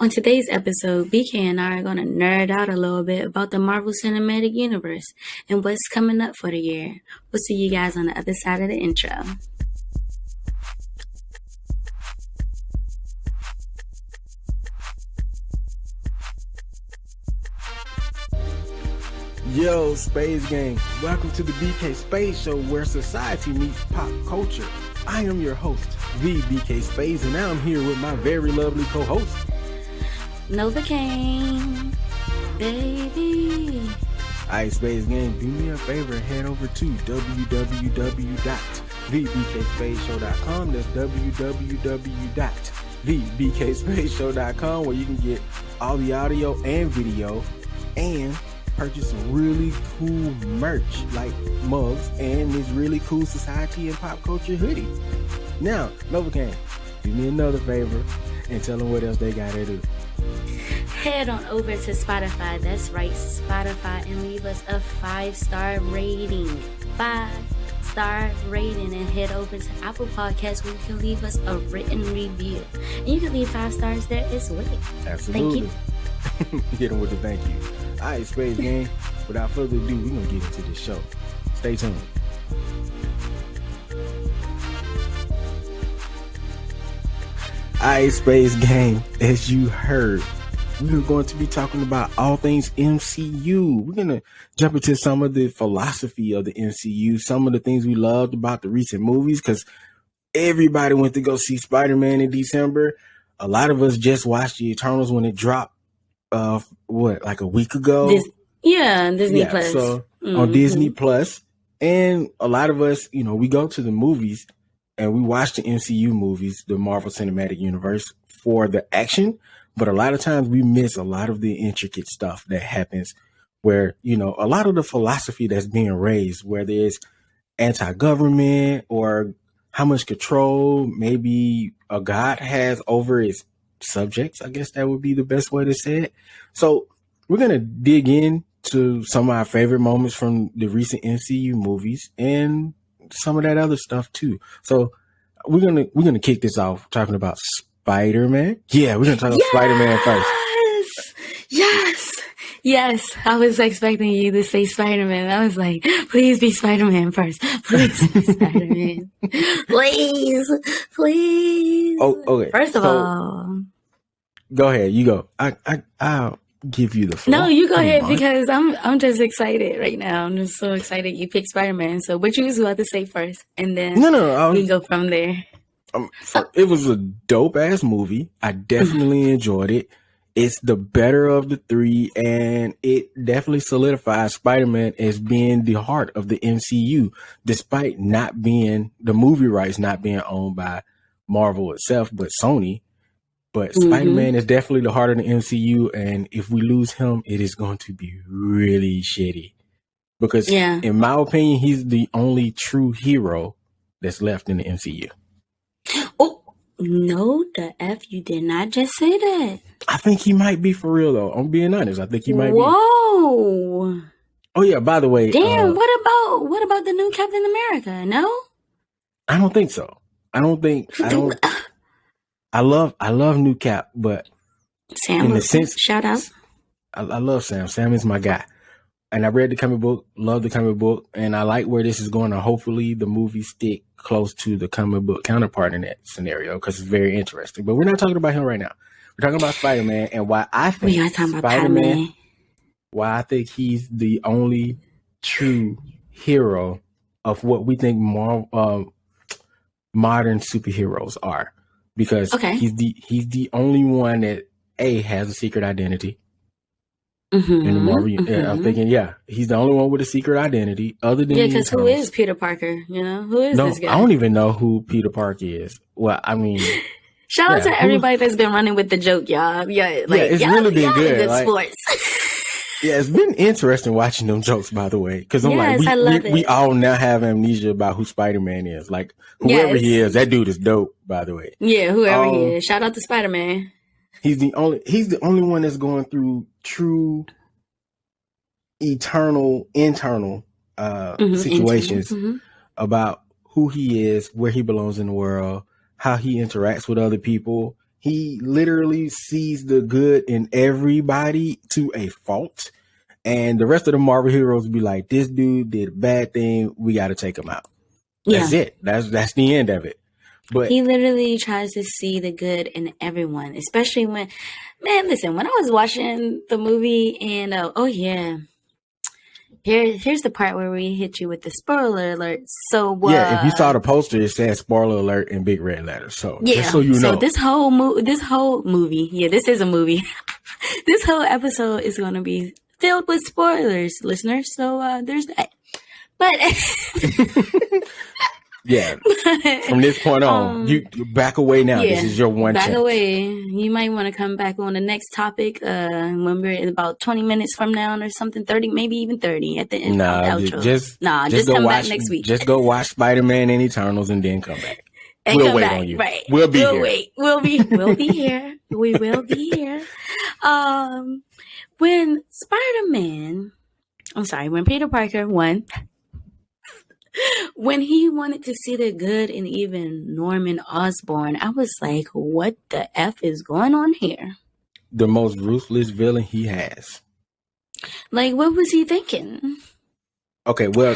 On today's episode, BK and I are going to nerd out a little bit about the Marvel Cinematic Universe and what's coming up for the year. We'll see you guys on the other side of the intro. Yo, Space Gang, welcome to the BK Space Show where society meets pop culture. I am your host, the BK Space, and now I'm here with my very lovely co-host, Nova Kane, baby. Alright, Space Gang, do me a favor and head over to www.thebkspaceshow.com. That's www.thebkspaceshow.com, where you can get all the audio and video and purchase some really cool merch like mugs and this really cool society and pop culture hoodie. Now, Novocaine, do me another favor and tell them what else they gotta do. Head on over to Spotify, that's right, Spotify, and leave us a 5-star rating. 5-star rating, and head over to Apple Podcasts where you can leave us a written review. And you can leave 5 stars there as well. Absolutely. Thank you. Get them with the thank you. Alright, Space Gang, without further ado, we're gonna get into this show. Stay tuned. Alright, Space Gang, as you heard, we're going to be talking about all things MCU. We're gonna jump into some of the philosophy of the MCU, some of the things we loved about the recent movies, because everybody went to go see Spider-Man in December. A lot of us just watched the Eternals when it dropped like a week ago. Disney Plus. So on Disney Plus. And a lot of us, we go to the movies and we watch the MCU movies, the Marvel Cinematic Universe, for the action. But a lot of times we miss a lot of the intricate stuff that happens where, a lot of the philosophy that's being raised, whether it's anti-government or how much control maybe a god has over his subjects. I guess that would be the best way to say it. So we're going to dig into some of our favorite moments from the recent MCU movies and some of that other stuff too. So we're going to kick this off talking about Spider-Man. Yeah, we're going to talk about Spider-Man first. Yes, I was expecting you to say Spider-Man. I was like, please be Spider-Man first. Please be Spider-Man. Please. Oh, okay. First of all. Go ahead. You go. I'll give you the floor. No, you go ahead because I'm just excited right now. I'm just so excited you picked Spider-Man. So what you was about to say first, and then we go from there. It was a dope-ass movie. I definitely enjoyed it. It's the better of the three, and it definitely solidifies Spider-Man as being the heart of the MCU, despite not being the movie rights not being owned by Marvel itself, but Sony. But Spider-Man is definitely the heart of the MCU, and if we lose him, it is going to be really shitty. Because in my opinion, he's the only true hero that's left in the MCU. Oh, no, the F, you did not just say that. I think he might be for real, though. I'm being honest. I think he might be. Whoa. Oh, yeah, by the way. Damn, what about the new Captain America? No? I don't think so. I love New Cap, but Sam, in the sense, shout out. I love Sam. Sam is my guy. And I read the comic book, love the comic book, and I like where this is going. And hopefully the movie stick close to the comic book counterpart in that scenario, because it's very interesting. But we're not talking about him right now. We're talking about Spider-Man and why I think Spider-Man, why I think he's the only true hero of what we think modern superheroes are. Because he's the only one that has a secret identity. In the Marvel, I'm thinking, he's the only one with a secret identity. Other than because who is Peter Parker? Who is this guy? I don't even know who Peter Parker is. Well, I mean, shout out to everybody that's been running with the joke, y'all. It's really been good. Sports. It's been interesting watching them jokes, by the way, because I'm we all now have amnesia about who Spider-Man is. Like whoever he is, that dude is dope. By the way, whoever he is, shout out to Spider-Man. He's the only one that's going through true internal situations about who he is, where he belongs in the world, how he interacts with other people, He literally sees the good in everybody to a fault. And the rest of the Marvel heroes be like, this dude did a bad thing. We got to take him out. That's it. That's the end of it. But he literally tries to see the good in everyone, especially when, man, listen, when I was watching the movie and, here's the part where we hit you with the spoiler alert. So, if you saw the poster, it says spoiler alert in big red letters. So, just so you know. So this whole movie, this is a movie. This whole episode is going to be filled with spoilers, listeners. So, there's that. But from this point on, you back away now. This is your one chance. Back away. You might want to come back on the next topic when we're in about 20 minutes from now or something, 30, maybe even 30 at the end of the outro. Just come back next week. Just go watch Spider-Man and Eternals and then come back. And we'll come wait back, on you. Right. We'll be here. Wait. We'll be here. We will be here. When Peter Parker won, when he wanted to see the good in even Norman Osborn, I was like, what the F is going on here? The most ruthless villain he has. Like, what was he thinking? Okay, well,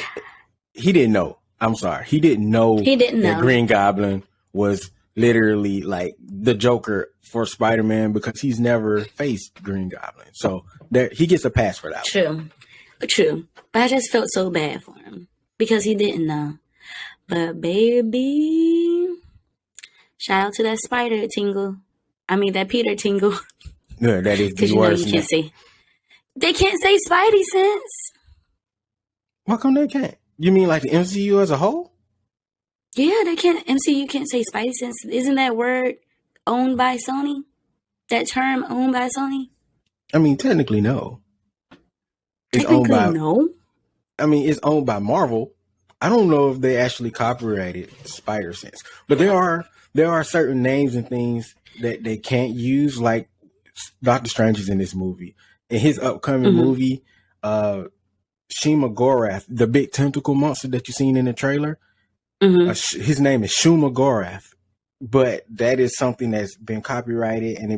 he didn't know. I'm sorry. He didn't know that Green Goblin was literally like the Joker for Spider-Man because he's never faced Green Goblin. So he gets a pass for that. True. But I just felt so bad for him. Because he didn't know. But baby, shout out to that spider tingle. I mean, that Peter tingle. Yeah, that is the worst. You can't say. They can't say Spidey sense. Why come they can't? You mean like the MCU as a whole? Yeah, they can't. MCU can't say Spidey sense. Isn't that word owned by Sony? That term owned by Sony? I mean, technically, no. No? I mean, it's owned by Marvel. I don't know if they actually copyrighted Spider Sense, but there are certain names and things that they can't use, like Doctor Strange is in this movie. In his upcoming movie, Shima Gorath, the big tentacle monster that you seen in the trailer, his name is Shuma Gorath, but that is something that's been copyrighted and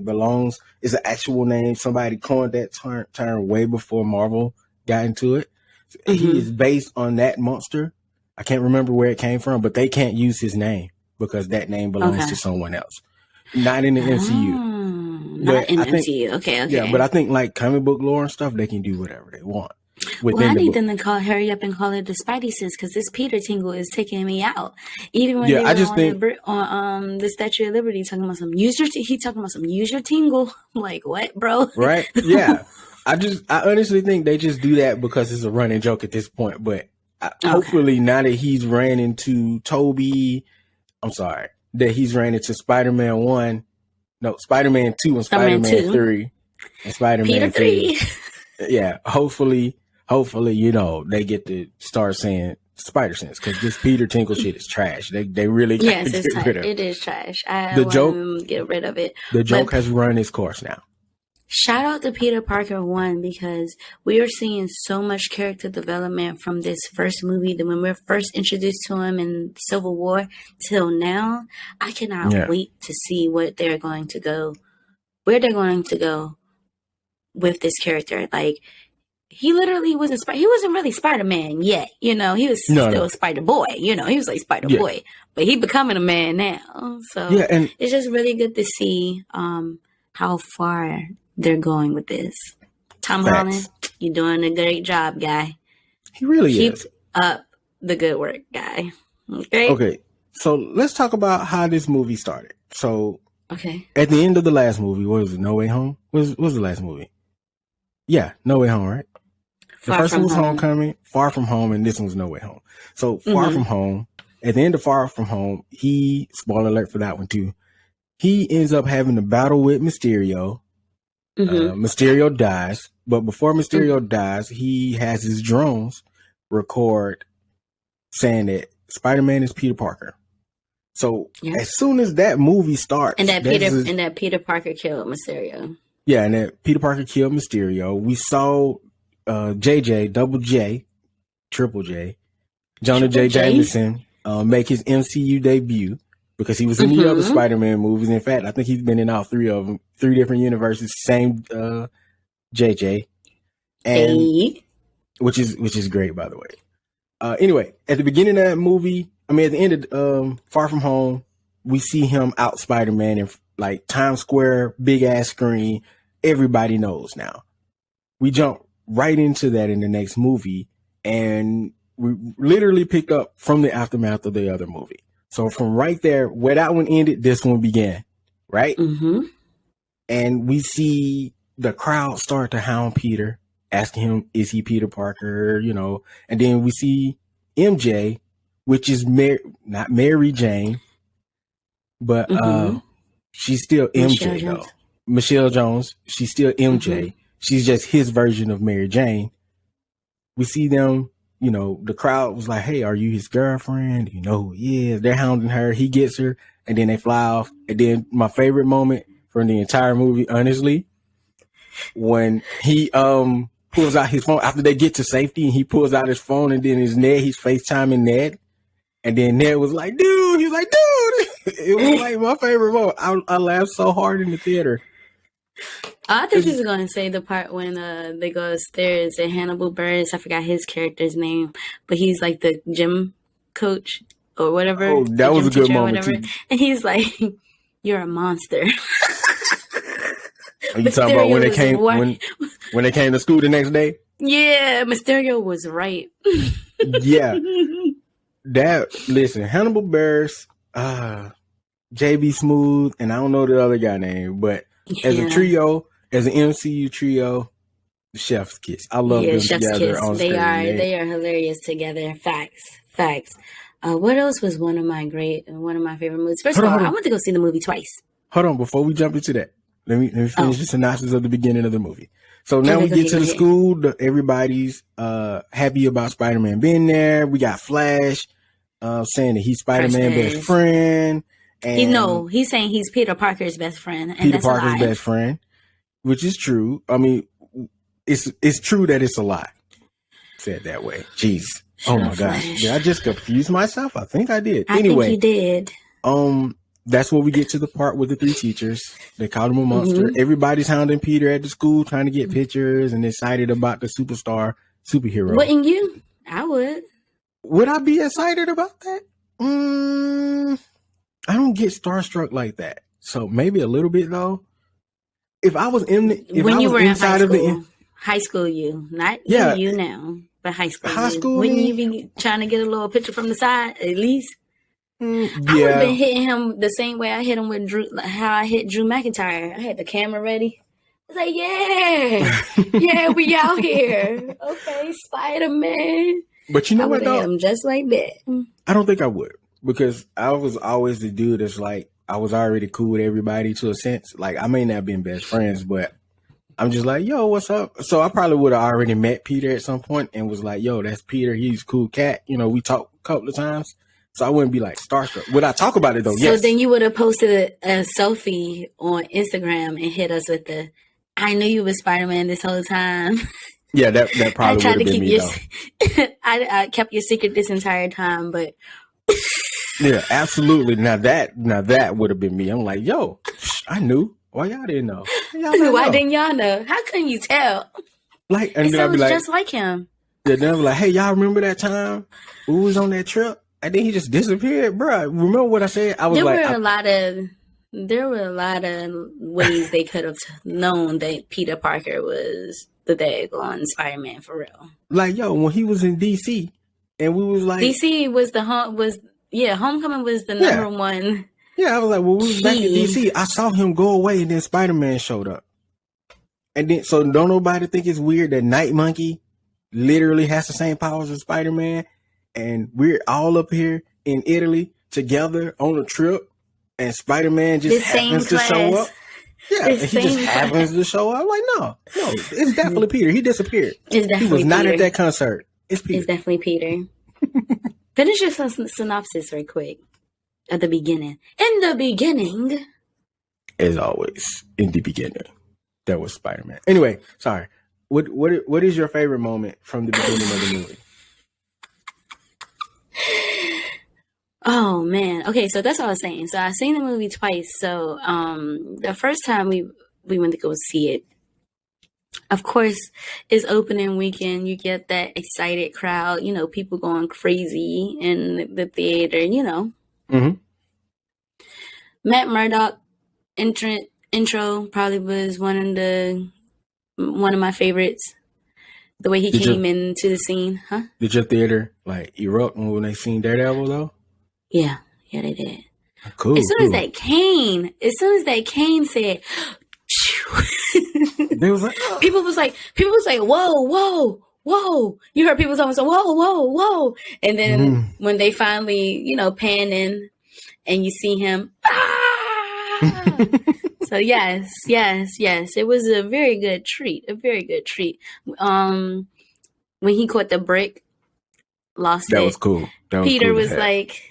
it's an actual name. Somebody coined that term way before Marvel got into it. He is based on that monster. I can't remember where it came from, but they can't use his name because that name belongs to someone else. Not in the MCU. Not in the MCU. Okay. Yeah, but I think like comic book lore and stuff, they can do whatever they want. Well, I need them to hurry up and call it the Spidey sense because this Peter tingle is taking me out. Even when they were on the Statue of Liberty talking about use your tingle. I'm like, what, bro? Right? Yeah. I honestly think they just do that because it's a running joke at this point. But hopefully now that he's ran into that he's ran into Spider-Man 1, Spider-Man 2 and Spider-Man 3 and Spider-Man 3. Yeah, hopefully, they get to start saying Spider Sense because this Peter Tinkle shit is trash. They really get rid of it. It is trash. Get rid of it. The joke has run its course now. Shout out to Peter Parker 1 because we are seeing so much character development from this first movie that when we're first introduced to him in Civil War till now. I cannot wait to see where they're going to go with this character. Like, he literally he wasn't really Spider-Man yet, he was still Spider-Boy, he was like Spider-Boy, but he becoming a man now. So and it's just really good to see how far they're going with this. Tom Holland, you're doing a great job, guy. He really is. Keep up the good work, guy. Okay. So let's talk about how this movie started. So at the end of the last movie, what was it? No Way Home? What was the last movie? Yeah, No Way Home, right? The first one was Homecoming, Far From Home, and this one was No Way Home. So Far From Home, at the end of Far From Home, spoiler alert for that one too, he ends up having a battle with Mysterio. Mysterio dies, but before Mysterio dies, he has his drones record saying that Spider-Man is Peter Parker. So as soon as that movie starts, and that Peter Parker killed Mysterio. Yeah, and that Peter Parker killed Mysterio. We saw JJ, Double J, Triple J, Jonah J. Jameson make his MCU debut because he was in the other Spider-Man movies. In fact, I think he's been in all three of them, 3 different universes, same JJ, and which is great, by the way. Anyway, at the beginning of that movie, at the end of Far From Home, we see him out Spider-Man in like Times Square, big ass screen. Everybody knows now. We jump right into that in the next movie, and we literally pick up from the aftermath of the other movie. So from right there, where that one ended, this one began, right? Mm-hmm. And we see the crowd start to hound Peter, asking him, is he Peter Parker? And then we see MJ, which is not Mary Jane, but she's still MJ though. Michelle Jones, she's still MJ. Mm-hmm. She's just his version of Mary Jane. We see them, the crowd was like, hey, are you his girlfriend? You know who he is. They're hounding her. He gets her, and then they fly off. And then my favorite moment from the entire movie, honestly, when he pulls out his phone after they get to safety, and he pulls out his phone, and then he's FaceTiming Ned. And then Ned was like, dude, he was like, dude. It was like my favorite moment. I laughed so hard in the theater. I think he was going to say the part when they go upstairs and Hannibal Buress, I forgot his character's name, but he's like the gym coach or whatever. Oh, that was a good moment too. And he's like, you're a monster. Are you talking about when they came to school the next day? Yeah, Mysterio was right. Yeah. Listen, Hannibal Buress, JB Smooth, and I don't know the other guy name, but as a trio, as an MCU trio, the chef's kiss. I love them together on screen. They are hilarious together. Facts. What else was one of my favorite movies? First of all, I went to go see the movie twice. Hold on, before we jump into that, let me finish the synopsis of the beginning of the movie. So now we get to the school. Everybody's happy about Spider-Man being there. We got Flash saying that he's Spider-Man's best friend. And he's saying he's Peter Parker's best friend. And Peter Parker's best friend, which is true. It's true that it's a lie. Said that way. Jeez. Oh my gosh. Did I just confuse myself? I think I did. Anyway, I think you did. That's where we get to the part with the 3 teachers. They called him a monster. Mm-hmm. Everybody's hounding Peter at the school, trying to get pictures and excited about the superhero. Wouldn't you? I would. Would I be excited about that? I don't get starstruck like that. So maybe a little bit though. If I was inside of the high school, not you now, but high school, wouldn't you be trying to get a little picture from the side at least? I would have been hitting him the same way I hit him with Drew, how I hit Drew McIntyre. I had the camera ready. I was like, yeah, we out here. Okay, Spider-Man. But you know what, though? I'm just like that. I don't think I would, because I was always the dude that's like, I was already cool with everybody to a sense. Like, I may not have been best friends, but I'm just like, yo, what's up? So I probably would have already met Peter at some point and was like, yo, that's Peter. He's a cool cat. We talked a couple of times. So I wouldn't be like starstruck. Would I talk about it though? Yes. So then you would have posted a selfie on Instagram and hit us with I knew you was Spider-Man this whole time. Yeah, that probably would have been me though. I kept your secret this entire time, but yeah, absolutely. Now that would have been me. I'm like, yo, I knew. Why y'all didn't know? Why didn't y'all know? How couldn't you tell? Like, and then I'd be like, just like him. Yeah, then I'd be like, hey, y'all remember that time we was on that trip? And then he just disappeared, bro. Remember what I said? I was there were a lot of ways they could have known that Peter Parker was the daggone Spider-Man for real. Like, yo, when he was in DC, and we was like, DC was Homecoming was the number one. Yeah, I was like, well, we was back in DC. I saw him go away, and then Spider-Man showed up. And then, so don't nobody think it's weird that Night Monkey literally has the same powers as Spider-Man, and we're all up here in Italy together on a trip, and Spider-Man just happens to show up. Yeah, and he just happens to show up. I'm like, no, it's definitely Peter. He disappeared. He was not at that concert. It's Peter. It's definitely Peter. Finish your synopsis right quick. At the beginning. In the beginning. As always, in the beginning. That was Spider-Man. Anyway, sorry. What is your favorite moment from the beginning of the movie? Oh man. Okay, so that's what I was saying. So I've seen the movie twice. So the first time we went to go see it, of course, it's opening weekend. You get that excited crowd, people going crazy in the theater, Mm-hmm. Matt Murdock intro probably was one of my favorites. The way he came into the scene, huh? Did your theater like erupt when they seen Daredevil though? Yeah, they did. Cool. As soon as that cane said, they was like, oh. people was like, whoa. You heard people talking, so whoa. And then when they finally, pan in and you see him, so yes, it was a very good treat. When he caught the brick, lost it. That was cool. Peter was like,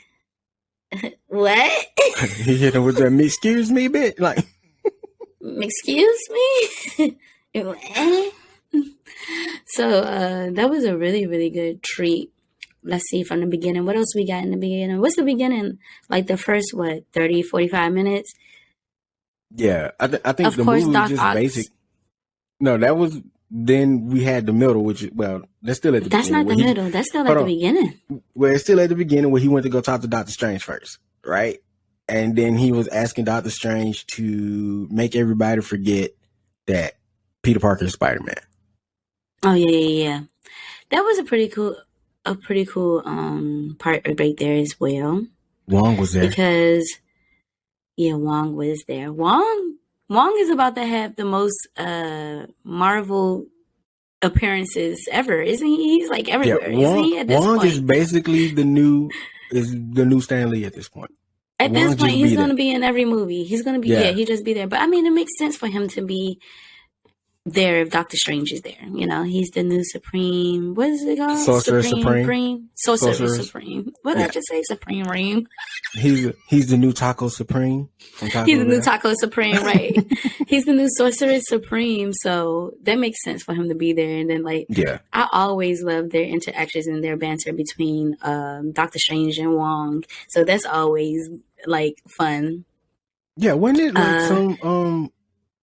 what? He hit him with that excuse me bit, like, excuse me. So that was a really, really good treat. Let's see from the beginning. What else we got in the beginning? What's the beginning? Like the first, 30, 45 minutes? Yeah, I think of the movie was just basic. No, that was, then we had the middle, which, that's still at the beginning. That's not the middle. That's still at the beginning. Well, it's still at the beginning where he went to go talk to Doctor Strange first, right? And then he was asking Doctor Strange to make everybody forget that Peter Parker is Spider-Man. Oh, yeah. That was a pretty cool part right there as well. Wong was there. Because, Wong was there. Wong is about to have the most Marvel appearances ever, isn't he? He's like everywhere, isn't he? At this Wong point is basically the new Stan Lee at this point. At this point, he's going to be in every movie. He's going to be he just be there. But I mean, it makes sense for him to be there if Doctor Strange is there. He's the new Supreme. What is it called? Sorcerer Supreme. Sorcerer Supreme. What did I just say? Supreme Ream. He's the new Taco Supreme. He's the new Taco Supreme, right? He's the new Sorcerer Supreme. So that makes sense for him to be there. And then, I always love their interactions and their banter between Doctor Strange and Wong. So that's always fun. Yeah, wasn't it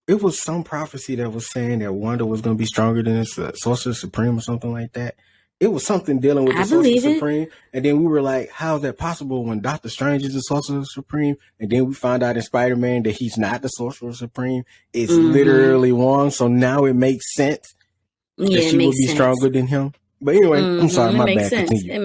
it was some prophecy that was saying that Wanda was going to be stronger than Sorcerer Supreme or something like that. It was something dealing with the Sorcerer Supreme. And then we were like, how is that possible when Doctor Strange is the Sorcerer Supreme? And then we found out in Spider-Man that he's not the Sorcerer Supreme. It's literally Wong. So now it makes sense that she will be stronger than him. But anyway, I'm sorry, my bad. Continue. It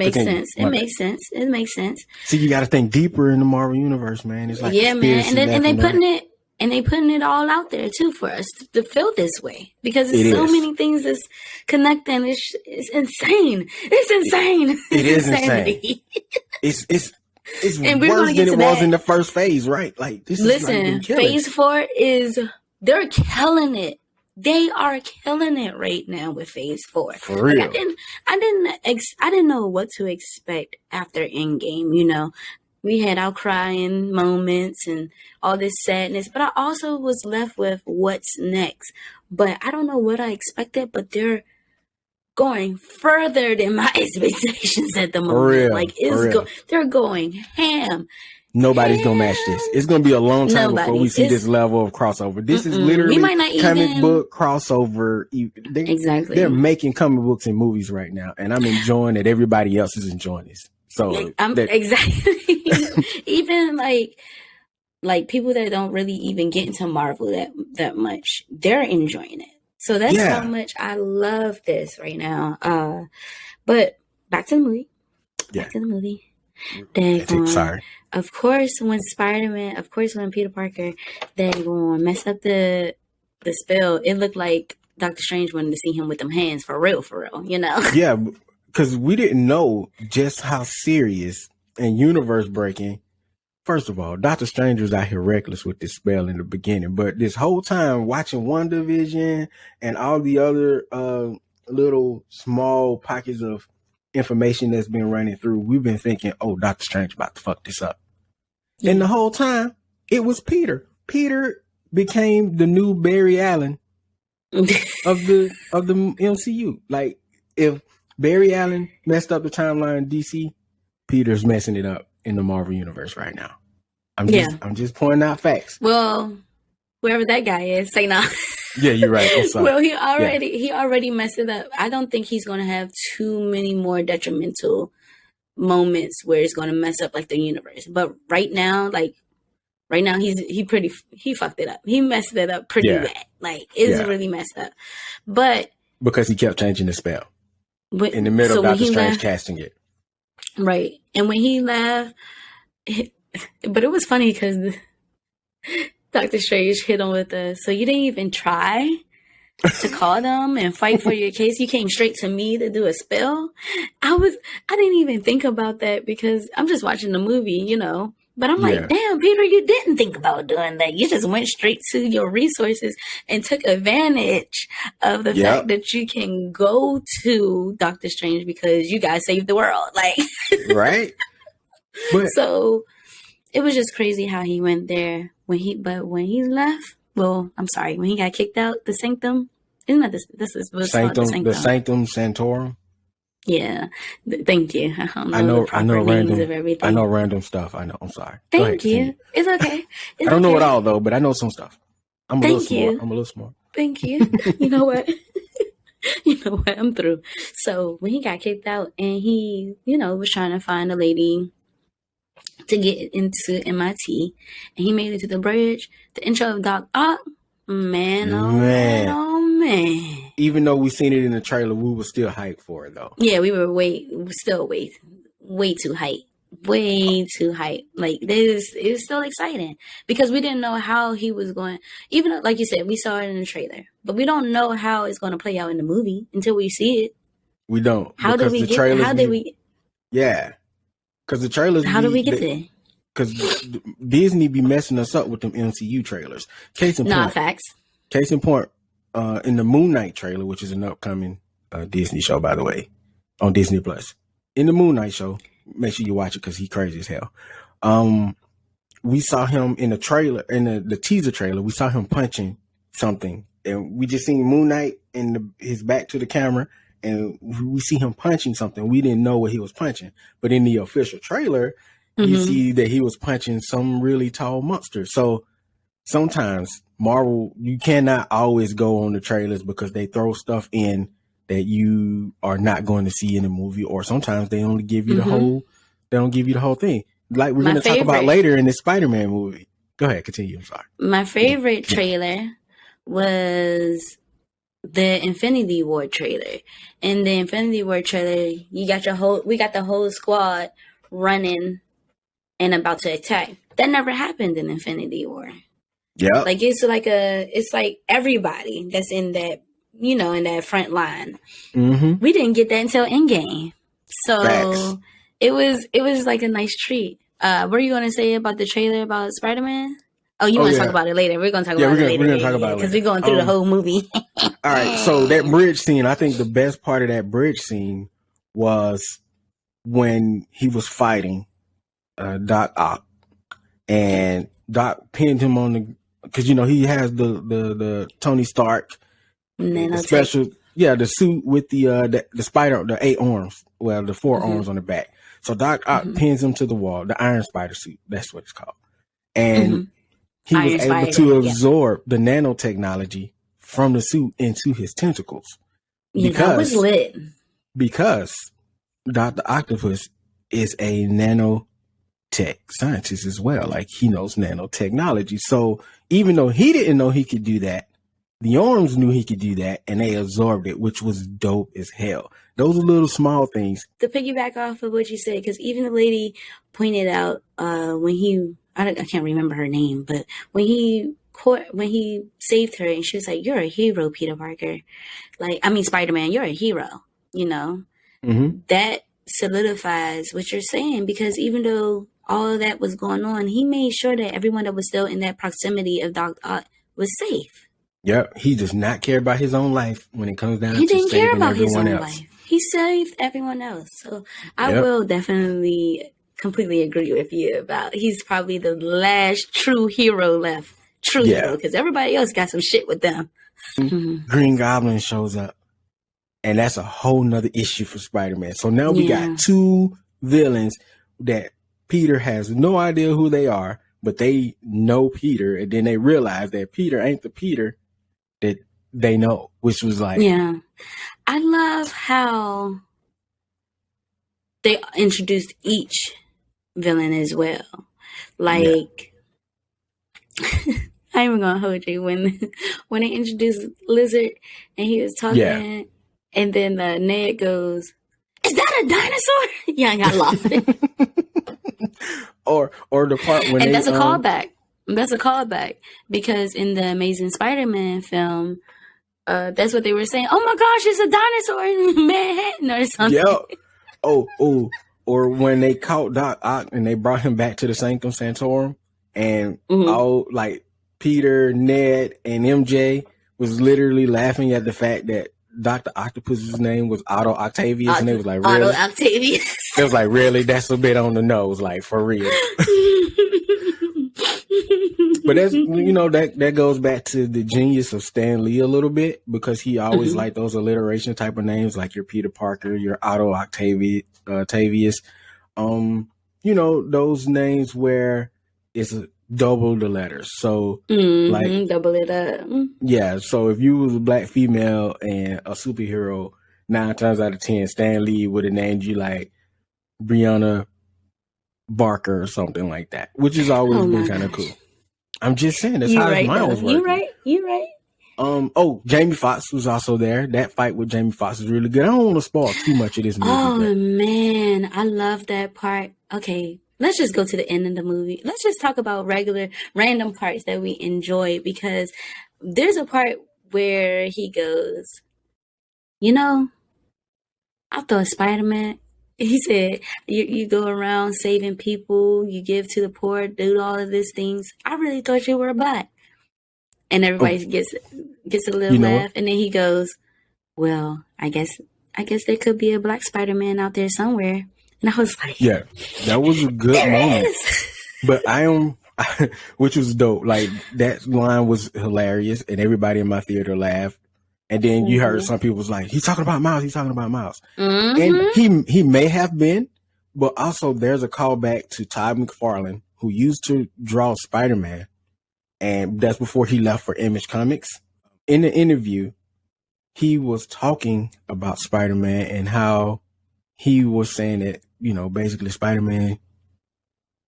makes sense. See, you got to think deeper in the Marvel universe, man. It's like man. And they putting it all out there too for us to feel this way because there's so many things that's connecting. It's insane. It's insane. It is insane. It's and we're worse than it was in the first phase, right? Like this. Listen, phase 4 they're killing it. They are killing it right now with phase 4. For real. I didn't know what to expect after Endgame. We had our crying moments and all this sadness, but I also was left with what's next. But I don't know what I expected, but they're going further than my expectations at the moment. They're going ham. Nobody's gonna match this. It's gonna be a long time before we see this level of crossover. This is literally comic book crossover. Exactly. They're making comic books and movies right now, and I'm enjoying that everybody else is enjoying this. So exactly. Even like people that don't really even get into Marvel that much, they're enjoying it. So that's how much I love this right now. But back to the movie. Sorry. Of course, when Peter Parker, they're going to mess up the spell. It looked like Doctor Strange wanted to see him with them hands for real, Yeah, because we didn't know just how serious and universe breaking. First of all, Doctor Strange was out here reckless with this spell in the beginning, but this whole time watching WandaVision and all the other little small pockets of information that's been running through, we've been thinking, oh, Doctor Strange about to fuck this up. Yeah. And the whole time, it was Peter. Peter became the new Barry Allen of the MCU. Like, if Barry Allen messed up the timeline in DC, Peter's messing it up in the Marvel universe right now. I'm just pointing out facts. Well, whoever that guy is, say no. Yeah, you're right. I'm sorry. Well, he already messed it up. I don't think he's going to have too many more detrimental moments where it's going to mess up like the universe. But right now, he fucked it up. He messed it up pretty bad. Like, it's really messed up. But because he kept changing the spell in the middle of Doctor Strange casting it. Right. And when he left, but it was funny because Doctor Strange hit him with so you didn't even try to call them and fight for your case. You came straight to me to do a spell. I didn't even think about that because I'm just watching the movie, you know. But I'm like, damn, Peter, you didn't think about doing that. You just went straight to your resources and took advantage of the fact that you can go to Doctor Strange because you guys saved the world. Like, right. So it was just crazy how he went there when he left. Well, I'm sorry, when he got kicked out, the Sanctum. Isn't that this is what's called the Sanctum? The Sanctum Sanctorum. Yeah, thank you. I know random of everything. I know random stuff. I know. I'm sorry. Thank you. It's okay. I don't know it all though, but I know some stuff. I'm a little smart. Thank you. You know what? I'm through. So when he got kicked out and he, was trying to find a lady to get into MIT, and he made it to the bridge. The intro of Doc Ock, man. Even though we seen it in the trailer, we were still hyped for it though. Yeah, we were way too hyped. Way too hyped. Like it was still exciting because we didn't know how he was going. Even though, like you said, we saw it in the trailer, but we don't know how it's going to play out in the movie until we see it. We don't. How did we get there? Yeah. Because the trailers. How do we get there? Because Disney be messing us up with them MCU trailers. Case in point, in the Moon Knight trailer, which is an upcoming Disney show, by the way, on Disney Plus. In the Moon Knight show, make sure you watch it because he's crazy as hell. We saw him in the trailer, in the teaser trailer. We saw him punching something, and we just seen Moon Knight in his back to the camera. And we see him punching something. We didn't know what he was punching. But in the official trailer, you see that he was punching some really tall monster. So sometimes Marvel, you cannot always go on the trailers because they throw stuff in that you are not going to see in the movie. Or sometimes they only give you they don't give you the whole thing. Like we're going to talk about later in this Spider-Man movie. Go ahead, continue. I'm sorry. My favorite trailer was the Infinity War trailer. In the Infinity War trailer, we got the whole squad running and about to attack. That never happened in Infinity War. Yeah. Like it's like everybody that's in that, in that front line. Mm-hmm. We didn't get that until Endgame. So Facts. it was like a nice treat. What are you going to say about the trailer about Spider-Man? Oh, you want to talk about it later? We're going to talk about it later. We're going to talk about it because we're going through the whole movie. All right. So that bridge scene, I think the best part of that bridge scene was when he was fighting Doc Ock, and Doc pinned him on because he has the Tony Stark the special, the suit with the spider, the 8 arms, the 4 arms on the back. So Doc Ock pins him to the wall, the Iron Spider suit. That's what it's called, and he was able to absorb the nanotechnology from the suit into his tentacles. Yeah, that was lit. Because Dr. Octopus is a nanotech scientist as well. Like, he knows nanotechnology. So even though he didn't know he could do that, the arms knew he could do that, and they absorbed it, which was dope as hell. Those are little small things. To piggyback off of what you said, because even the lady pointed out I can't remember her name, but when he saved her and she was like, "You're a hero, Peter Parker." Spider-Man, you're a hero, That solidifies what you're saying, because even though all of that was going on, he made sure that everyone that was still in that proximity of Doc Ock was safe. Yep. He does not care about his own life when it comes down to saving everyone else. He didn't care about his own life. He saved everyone else. So I will definitely completely agree with you about he's probably the last true hero left. Hero, because everybody else got some shit with them. Green Goblin shows up, and that's a whole nother issue for Spider-Man. So now we got 2 villains that Peter has no idea who they are, but they know Peter, and then they realize that Peter ain't the Peter that they know, which was like, yeah. I love how they introduced each villain as well. Like, I'm even gonna hold you when they introduced Lizard and he was talking, and then Ned goes, "Is that a dinosaur?" Yeah, I lost it. or the part when and that's a callback. That's a callback because in the Amazing Spider-Man film, that's what they were saying. Oh my gosh, it's a dinosaur in Manhattan or something. Yeah. Oh. Or when they caught Doc Ock and they brought him back to the Sanctum Sanctorum, and all like Peter, Ned, and MJ was literally laughing at the fact that Dr. Octopus's name was Otto Octavius, and they was like, really? Otto Octavius. It was like, really? That's a bit on the nose, like, for real. But that's, that goes back to the genius of Stan Lee a little bit, because he always liked those alliteration type of names, like your Peter Parker, your Otto Octavius. Those names where it's double the letters. So like double it up. Yeah. So if you was a black female and a superhero, 9 times out of 10, Stan Lee would have named you like Brianna Barker or something like that, which has always been kind of cool. I'm just saying that's how his mind was working. You right. Jamie Foxx was also there. That fight with Jamie Foxx is really good. I don't want to spoil too much of this movie. Oh man, I love that part. Okay, let's just go to the end of the movie. Let's just talk about random parts that we enjoy, because there's a part where he goes, I thought Spider-Man, he said, you go around saving people, you give to the poor, do all of these things. I really thought you were black. And everybody gets a little laugh. And then he goes, well, I guess there could be a black Spider-Man out there somewhere. And I was like, yeah, that was a good moment. But which was dope. Like, that line was hilarious, and everybody in my theater laughed. And then you heard some people was like, he's talking about Miles. And he may have been, but also there's a callback to Todd McFarlane, who used to draw Spider-Man. And that's before he left for Image Comics. In the interview, he was talking about Spider-Man and how he was saying that, basically Spider-Man,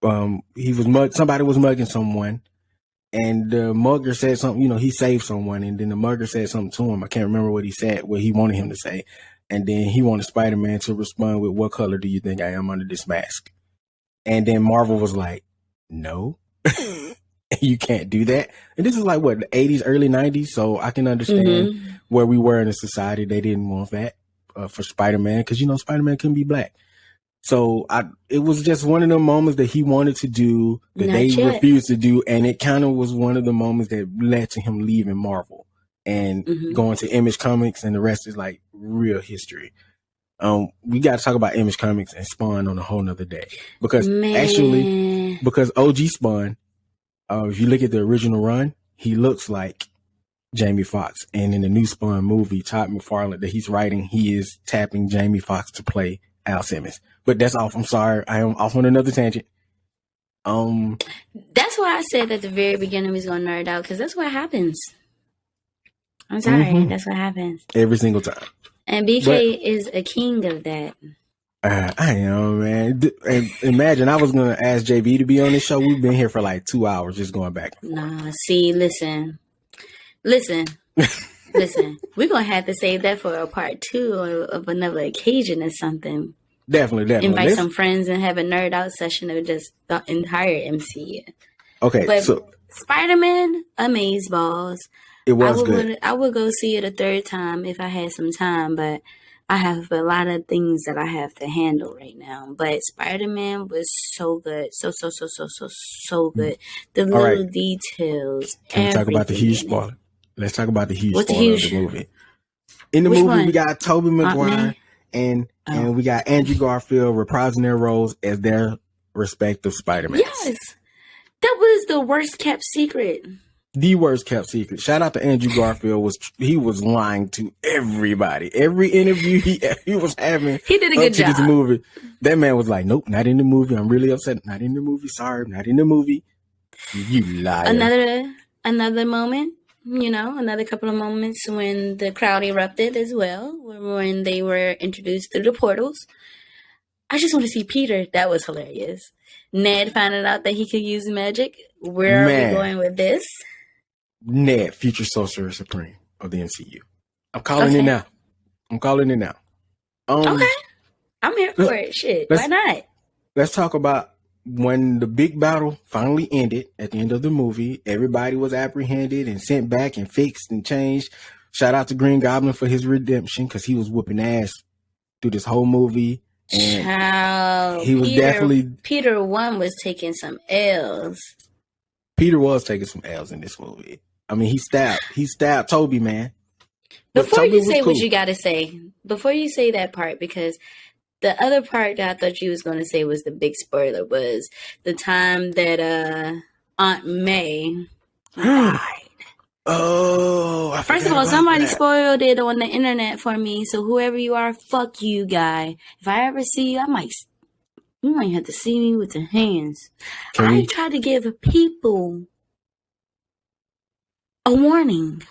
somebody was mugging someone, and the mugger said something, he saved someone, and then the mugger said something to him. I can't remember what he said, what he wanted him to say. And then he wanted Spider-Man to respond with, what color do you think I am under this mask? And then Marvel was like, no. You can't do that. And this is like what, the 80s, early 90s. So I can understand where we were in a society. They didn't want that for Spider-Man, because Spider-Man couldn't be black. So it was just one of the moments that he wanted to do that they refused to do, and it kind of was one of the moments that led to him leaving Marvel and going to Image Comics, and the rest is like real history. We got to talk about Image Comics and Spawn on a whole nother day, because because OG Spawn, if you look at the original run, he looks like Jamie Foxx. And in the new Spawn movie, Todd McFarlane that he's writing, he is tapping Jamie Foxx to play Al Simmons. But that's off. I'm sorry. I am off on another tangent. That's why I said at the very beginning we was going to nerd out, because that's what happens. I'm sorry. That's what happens. Every single time. And BK is a king of that. I am, man. And imagine I was going to ask JB to be on this show. We've been here for like 2 hours just going back. Nah, see, listen. We're going to have to save that for a part 2 of another occasion or something. Definitely. Invite some friends and have a nerd out session of just the entire MCU. Okay, but so Spider-Man, Amazeballs. It was good. I would go see it a third time if I had some time, but I have a lot of things that I have to handle right now. But Spider-Man was so good. So good. The little details. Can we talk about the huge spoiler? Let's talk about the huge spoiler of the movie. In the movie, we got Tobey Maguire and we got Andrew Garfield reprising their roles as their respective Spider-Man. Yes. That was the worst kept secret. The worst kept secret. Shout out to Andrew Garfield. He was lying to everybody. Every interview he was having He did a good job. This movie, that man was like, "Nope, not in the movie. I'm really upset. Not in the movie. Sorry, not in the movie." You liar. Another moment, another couple of moments when the crowd erupted as well, when they were introduced through the portals. I just want to see Peter. That was hilarious. Ned finding out that he could use magic. Where are we going with this? Ned, future Sorcerer Supreme of the MCU. I'm calling it now. Okay. I'm here for it. Shit. Why not? Let's talk about when the big battle finally ended at the end of the movie. Everybody was apprehended and sent back and fixed and changed. Shout out to Green Goblin for his redemption because he was whooping ass through this whole movie. And Peter 1 was taking some L's. Peter was taking some L's in this movie. I mean, he stabbed Toby, man. Before you say what you got to say, before you say that part, because the other part that I thought you was going to say was the big spoiler, was the time that Aunt May died. Oh, first of all, somebody spoiled it on the internet for me. So whoever you are, fuck you, guy. If I ever see you, you might have to see me with the hands. I try to give people a warning.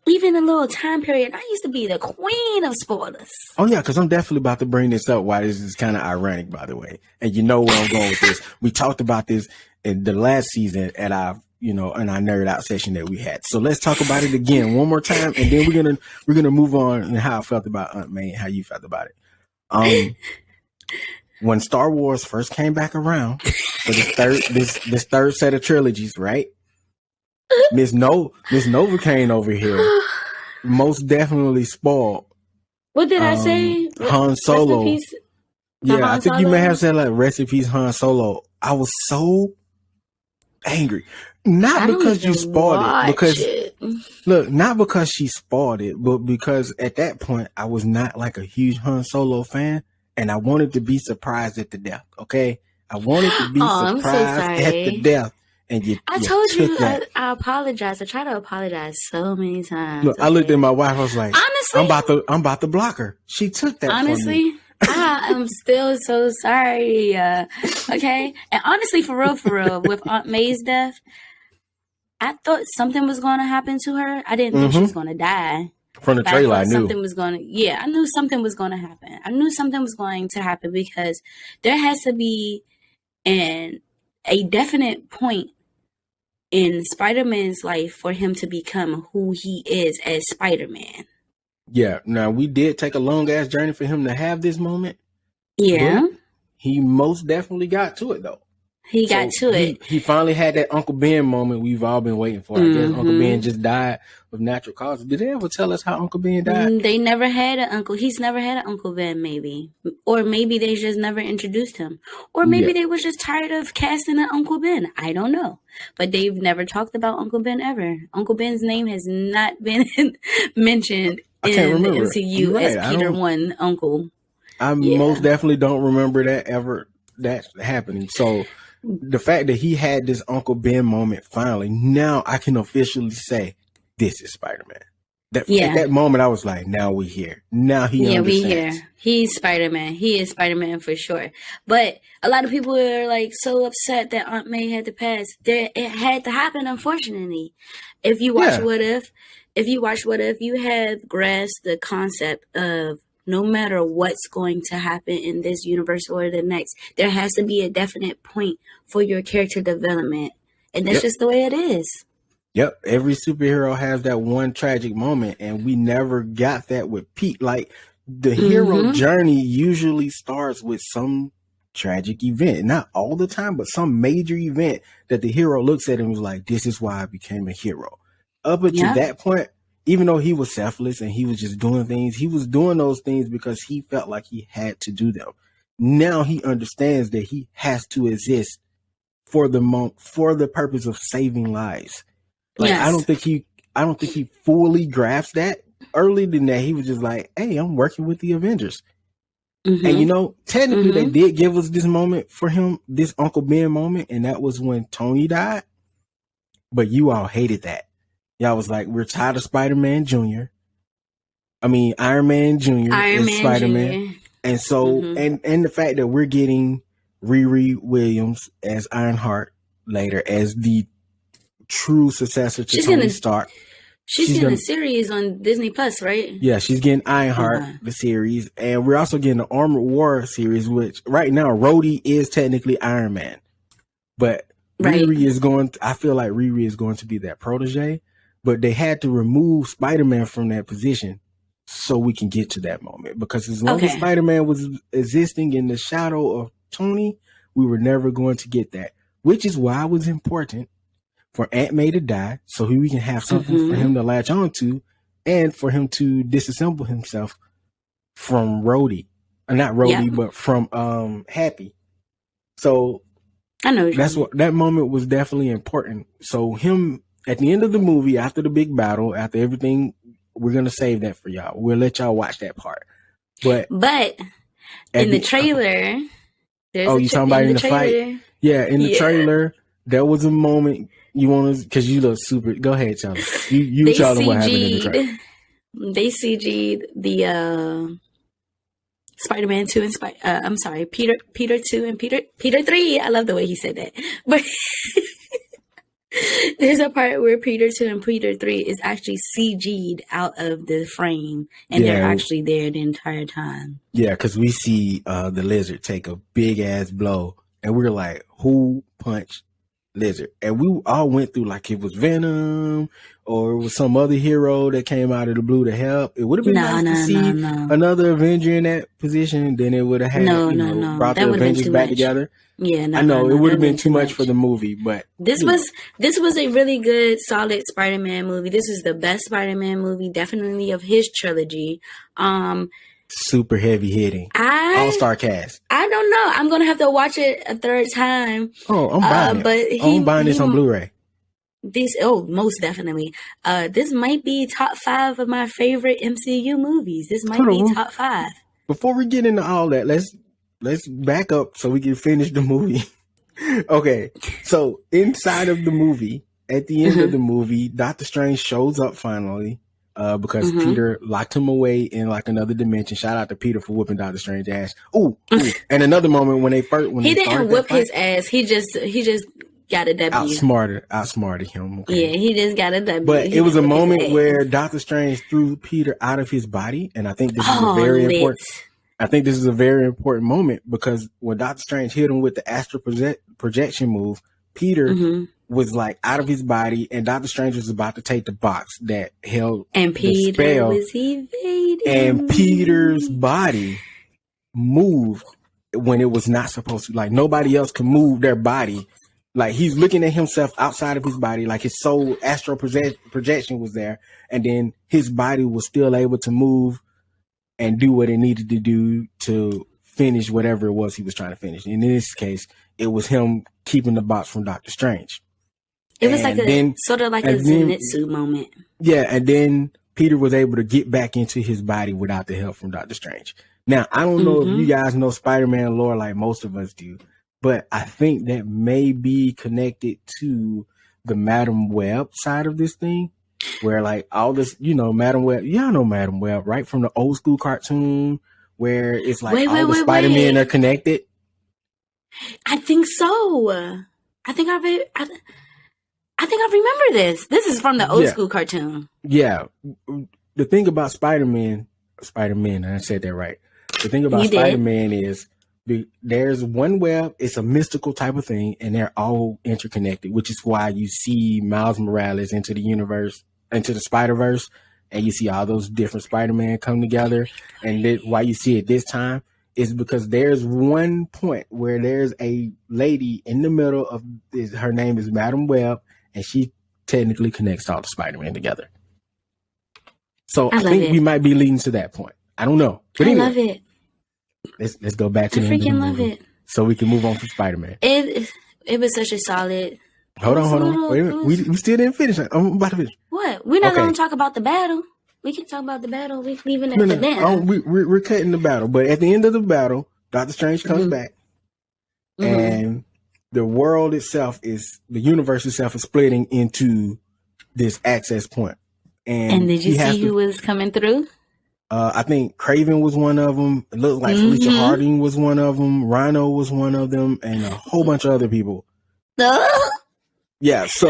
Even a little time period. I used to be the queen of spoilers. Oh, yeah, because I'm definitely about to bring this up. Why this is kind of ironic, by the way. And you know where I'm going with this. We talked about this in the last season at our, in our nerd out session that we had. So let's talk about it again one more time, and then we're gonna move on and how I felt about Aunt May and how you felt about it. When Star Wars first came back around for this third set of trilogies, right? Miss Nova came over here, most definitely spoiled. What did I say? Han Solo. Yeah, I think you may have said like rest in peace, Han Solo. I was so angry. Not because you spoiled it, not because she spoiled it, but because at that point I was not like a huge Han Solo fan, and I wanted to be surprised at the death. Okay, I wanted to be surprised at the death. And I told you I apologize. I try to apologize so many times. Look, I looked at my wife. I was like, honestly, I'm about to block her. She took that. Honestly, from me. I am still so sorry. Okay, and honestly, for real, with Aunt May's death, I thought something was going to happen to her. I didn't think she was going to die. From the trailer, I knew something was going to. Yeah, I knew something was going to happen. I knew something was going to happen because there has to be a definite point in Spider-Man's life for him to become who he is as Spider-Man. Yeah. Now, we did take a long ass journey for him to have this moment. Yeah. He most definitely got to it, though. He got to it. He finally had that Uncle Ben moment we've all been waiting for. I guess Uncle Ben just died of natural causes. Did they ever tell us how Uncle Ben died? They never had an uncle. He's never had an Uncle Ben, maybe. Or maybe they just never introduced him. Or maybe they were just tired of casting an Uncle Ben. I don't know. But they've never talked about Uncle Ben ever. Uncle Ben's name has not been mentioned in the MCU as Peter 1 uncle. I most definitely don't remember that happening. So the fact that he had this Uncle Ben moment finally, now I can officially say this is Spider-Man. At that moment, I was like, now we here. Now he understands. We here. He's Spider-Man. He is Spider-Man for sure. But a lot of people are like so upset that Aunt May had to pass. It had to happen, unfortunately. If you watch What If, you have grasped the concept of no matter what's going to happen in this universe or the next, there has to be a definite point for your character development. And that's just the way it is. Yep. Every superhero has that one tragic moment, and we never got that with Pete. Like, the hero journey usually starts with some tragic event. Not all the time, but some major event that the hero looks at and was like, this is why I became a hero. Up until that point, even though he was selfless and he was just doing things, he was doing those things because he felt like he had to do them. Now he understands that he has to exist for the purpose of saving lives. Like, I don't think he fully grasped that. Earlier than that, he was just like, hey, I'm working with the Avengers. And technically they did give us this moment for him, this Uncle Ben moment, and that was when Tony died. but you all hated that. Y'all was like, we're tired of Spider-Man Jr. Iron Man Jr. Iron is Man Spider-Man. Jr. And so, and the fact that we're getting Riri Williams as Ironheart later as the true successor to Tony Stark. She's getting a series on Disney Plus, right? Yeah, she's getting Ironheart, the series. And we're also getting the Armored War series, which right now, Rhodey is technically Iron Man. But Riri is I feel like Riri is going to be that protege. But they had to remove Spider-Man from that position so we can get to that moment. Because as long as Spider-Man was existing in the shadow of Tony, we were never going to get that. Which is why it was important for Aunt May to die, so we can have something for him to latch on to, and for him to disassemble himself from Rhodey. Not Rhodey, but from Happy. So I know that moment was definitely important. So him at the end of the movie, after the big battle, after everything, we're gonna save that for y'all. We'll let y'all watch that part. But in the trailer, you talking about in the fight? Yeah, in the trailer, there was a moment. You want to, because you look super. Go ahead, Charlie. You tell them what happened in the trailer. They CG'd the Spider-Man 2 and Peter 2 and Peter 3. I love the way he said that. But there's a part where Peter 2 and Peter 3 is actually CG'd out of the frame, and they're actually there the entire time. Yeah, because we see the Lizard take a big ass blow, and we're like, who punched Lizard? And we all went through like it was Venom or it was some other hero that came out of the blue to help. It would have been nice to see another Avenger in that position. Then it would have had brought the Avengers back together. Yeah, I know it would have been too much for the movie, but this was a really good, solid Spider-Man movie. This is the best Spider-Man movie, definitely of his trilogy. Super heavy hitting, all-star cast. I don't know. I'm gonna have to watch it a third time. Oh, I'm buying it. But I'm buying this on Blu-ray. Most definitely. This might be top 5 of my favorite MCU movies. This might be top 5. Before we get into all that, let's back up so we can finish the movie. Okay, so inside of the movie, at the end of the movie, Doctor Strange shows up finally. Because Peter locked him away in like another dimension. Shout out to Peter for whooping Doctor Strange's ass. Ooh. And another moment when he didn't whip his ass. He just got a W. Outsmarted him. Okay. Yeah, he just got a W. But it was a moment where Doctor Strange threw Peter out of his body, and I think this is important. I think this is a very important moment because when Doctor Strange hit him with the astral projection move, Peter was like out of his body, and Doctor Strange was about to take the box that held the spell, was evading. And Peter's body moved when it was not supposed to. Like nobody else can move their body. Like he's looking at himself outside of his body, like his soul astral projection was there, and then his body was still able to move and do what it needed to do to finish whatever it was he was trying to finish. And in this case, it was him keeping the box from Doctor Strange. It was like a Zenitsu moment. Yeah, and then Peter was able to get back into his body without the help from Doctor Strange. Now, I don't know if you guys know Spider-Man lore like most of us do, but I think that may be connected to the Madam Web side of this thing, where like all this, Madam Web, y'all know Madam Web, right? From the old school cartoon, where it's like all the Spider-Men are connected. I think so. I think I remember this. This is from the old school cartoon. Yeah. The thing about Spider-Man, I said that right. The thing about Spider-Man is there's one web, it's a mystical type of thing, and they're all interconnected, which is why you see Miles Morales into the universe, into the Spider-Verse, and you see all those different Spider-Man come together. And why you see it this time is because there's one point where there's a lady in the middle of this, her name is Madam Web, and she technically connects all the Spider-Man together. So I think we might be leading to that point. I don't know. But anyway, love it. Let's go back to the end of the movie, love it. So we can move on to Spider-Man. It was such a solid. Hold on. Wait a minute. We still didn't finish. I'm about to finish. What? We're not going to talk about the battle. We can talk about the battle. We're leaving it for them. We're cutting the battle. But at the end of the battle, Doctor Strange comes back. And the world itself the universe itself is splitting into this access point. And did you he has see who was coming through? I think Craven was one of them. It looked like Felicia Harding was one of them. Rhino was one of them, and a whole bunch of other people. Yeah, so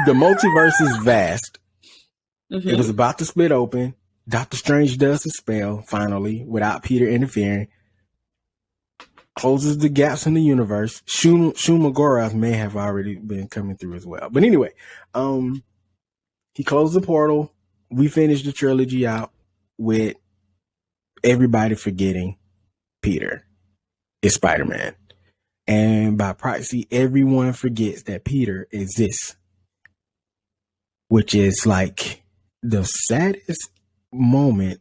the multiverse is vast. It was about to split open. Doctor Strange does the spell, finally, without Peter interfering. Closes the gaps in the universe. Shumagorath may have already been coming through as well. But anyway, he closed the portal. We finished the trilogy out with everybody forgetting Peter is Spider-Man. And by proxy, everyone forgets that Peter exists, which is like the saddest moment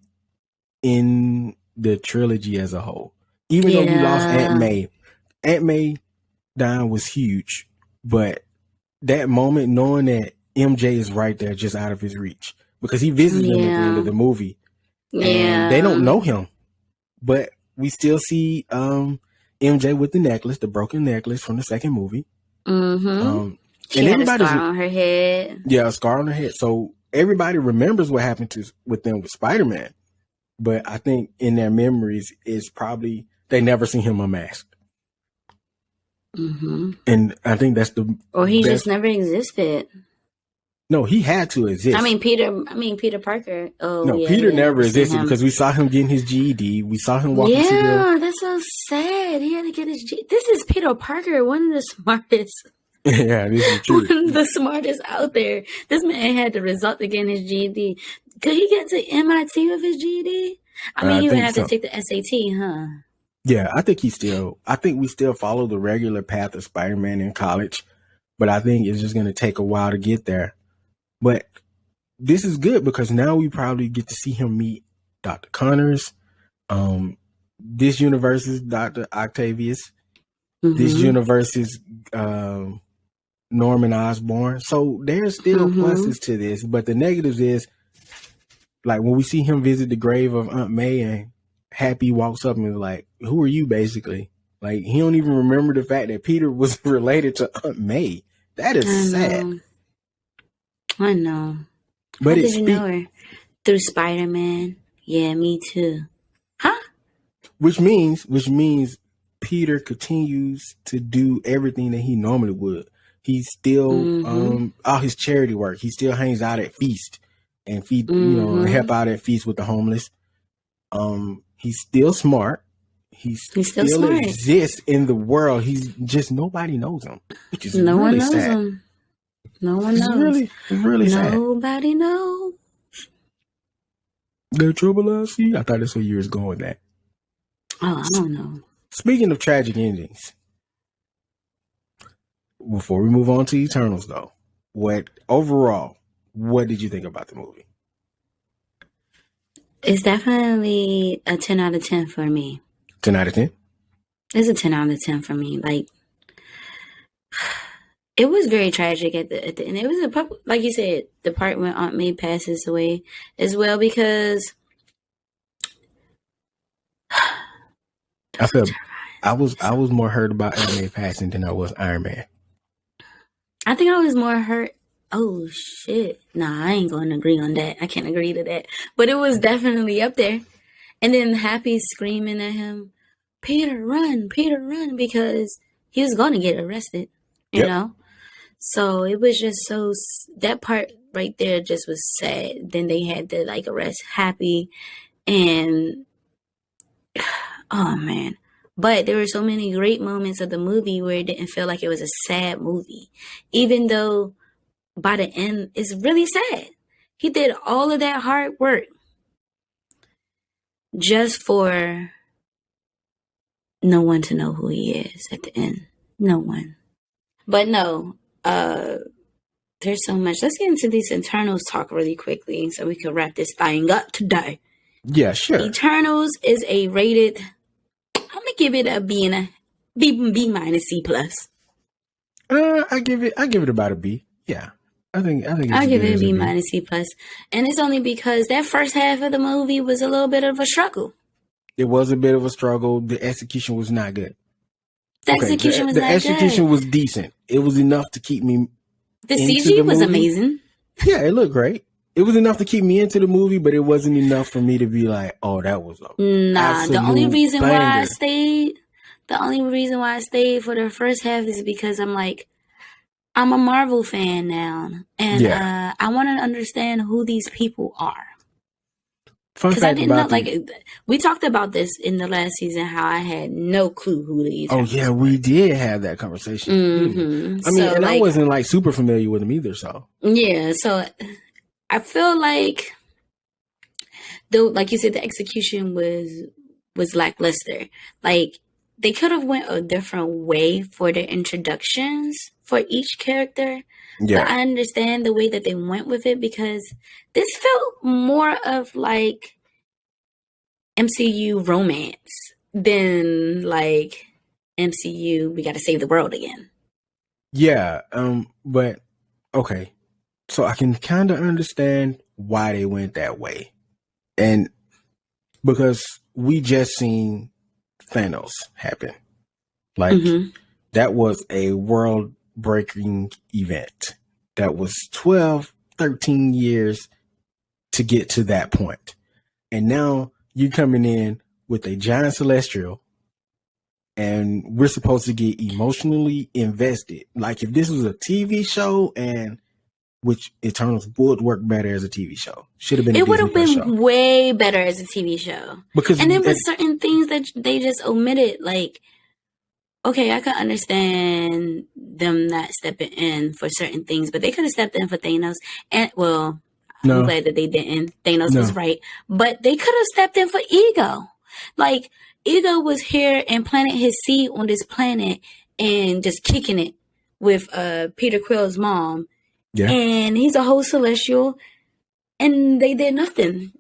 in the trilogy as a whole. Even though we lost Aunt May. Aunt May dying was huge, but that moment knowing that MJ is right there just out of his reach, because he visits them at the end of the movie. And they don't know him, but we still see MJ with the necklace, the broken necklace from the second movie. She and had a scar on her head. Yeah, a scar on her head. So everybody remembers what happened with them with Spider-Man, but I think in their memories is probably they never seen him unmasked. And I think that's or he just never existed. No, he had to exist. Peter Parker. Oh, no, Peter never existed because we saw him getting his GED. We saw him walking to the... that's so sad. He had to get his GED. This is Peter Parker, one of the smartest. Yeah, this is true. One of the smartest out there. This man had the result to get his GED. Could he get to MIT with his GED? He would have to take the SAT, huh? Yeah, I think we still follow the regular path of Spider-Man in college, but I think it's just going to take a while to get there. But this is good because now we probably get to see him meet Dr. Connors. This universe is Dr. Octavius. This universe is Norman Osborn. So there's still pluses to this, but the negatives is like when we see him visit the grave of Aunt May and Happy walks up and is like, "Who are you?" Basically, like he don't even remember the fact that Peter was related to Aunt May. That is sad. I know. But how did you know her? Through Spider-Man. Yeah, me too. Huh? Which means Peter continues to do everything that he normally would. He's still all his charity work. He still hangs out at Feast and help out at Feast with the homeless. He's still smart. He still smart. Exists in the world. He's just nobody knows him, which is no really one knows sad. him. No one knows. It's really sad. Nobody knows. The trouble I see. I thought that's where you was going with that. Oh, I don't know. Speaking of tragic endings, before we move on to Eternals, though, what did you think about the movie? It's definitely a 10 out of 10 for me. 10 out of 10? It's a 10 out of 10 for me. Like, it was very tragic at the end. It was like you said, the part when Aunt May passes away as well, because I was more hurt about Aunt May passing than I was Iron Man. I think I was more hurt. Oh shit! Nah, I ain't gonna agree on that. I can't agree to that. But it was definitely up there. And then Happy screaming at him, Peter, run, because he was gonna get arrested. You know. So it was just that part right there just was sad. Then they had to arrest Happy, and oh man. But there were so many great moments of the movie where it didn't feel like it was a sad movie, even though by the end it's really sad. He did all of that hard work just for no one to know who he is at the end. No one. But no. There's so much. Let's get into these Eternals talk really quickly so we can wrap this thing up today. Yeah, sure. Eternals is a rated. I'm gonna give it a B and a B minus C plus. I give it about a B. Yeah, I think I'll give it a B minus C plus, and it's only because that first half of the movie was a little bit of a struggle. It was a bit of a struggle. The execution was not good. The Okay, execution was the not execution good. was decent. It was enough to keep me The into CG the was movie. amazing. Yeah, it looked great. It was enough to keep me into the movie, but it wasn't enough for me to be like, "Oh, that was a Nah, the only absolute reason why I banger." stayed, for the first half is because I'm like, I'm a Marvel fan now, and Yeah. I want to understand who these people are. Fun Because I fact didn't know, about like, we talked about this in the last season, how I had no clue who the Oh Eternals yeah, were. we did have that conversation. Didn't we? Mm-hmm. I mean, So, and I like, wasn't like super familiar with them either. So yeah, so I feel like, though, like you said, the execution was lackluster. Like, they could have went a different way for their introductions for each character. But yeah, I understand the way that they went with it, because this felt more of like MCU romance than like MCU, we got to save the world again. yeah. But okay, so I can kind of understand why they went that way, and because we just seen Thanos happen, like that was a world breaking event. That was 12, 13 years to get to that point. And now you coming in with a giant celestial, and we're supposed to get emotionally invested. Like if this was a TV show, and which Eternals would work better as a TV show. Should have been a It would Disney have Plus been show. way better as a TV show. Because And then with certain things that they just omitted, like, okay, I could understand them not stepping in for certain things, but they could have stepped in for Thanos. And, well, I'm glad that they didn't. Thanos was right. But they could have stepped in for Ego. Like, Ego was here and planted his seed on this planet and just kicking it with Peter Quill's mom. Yeah. And he's a whole celestial, and they did nothing.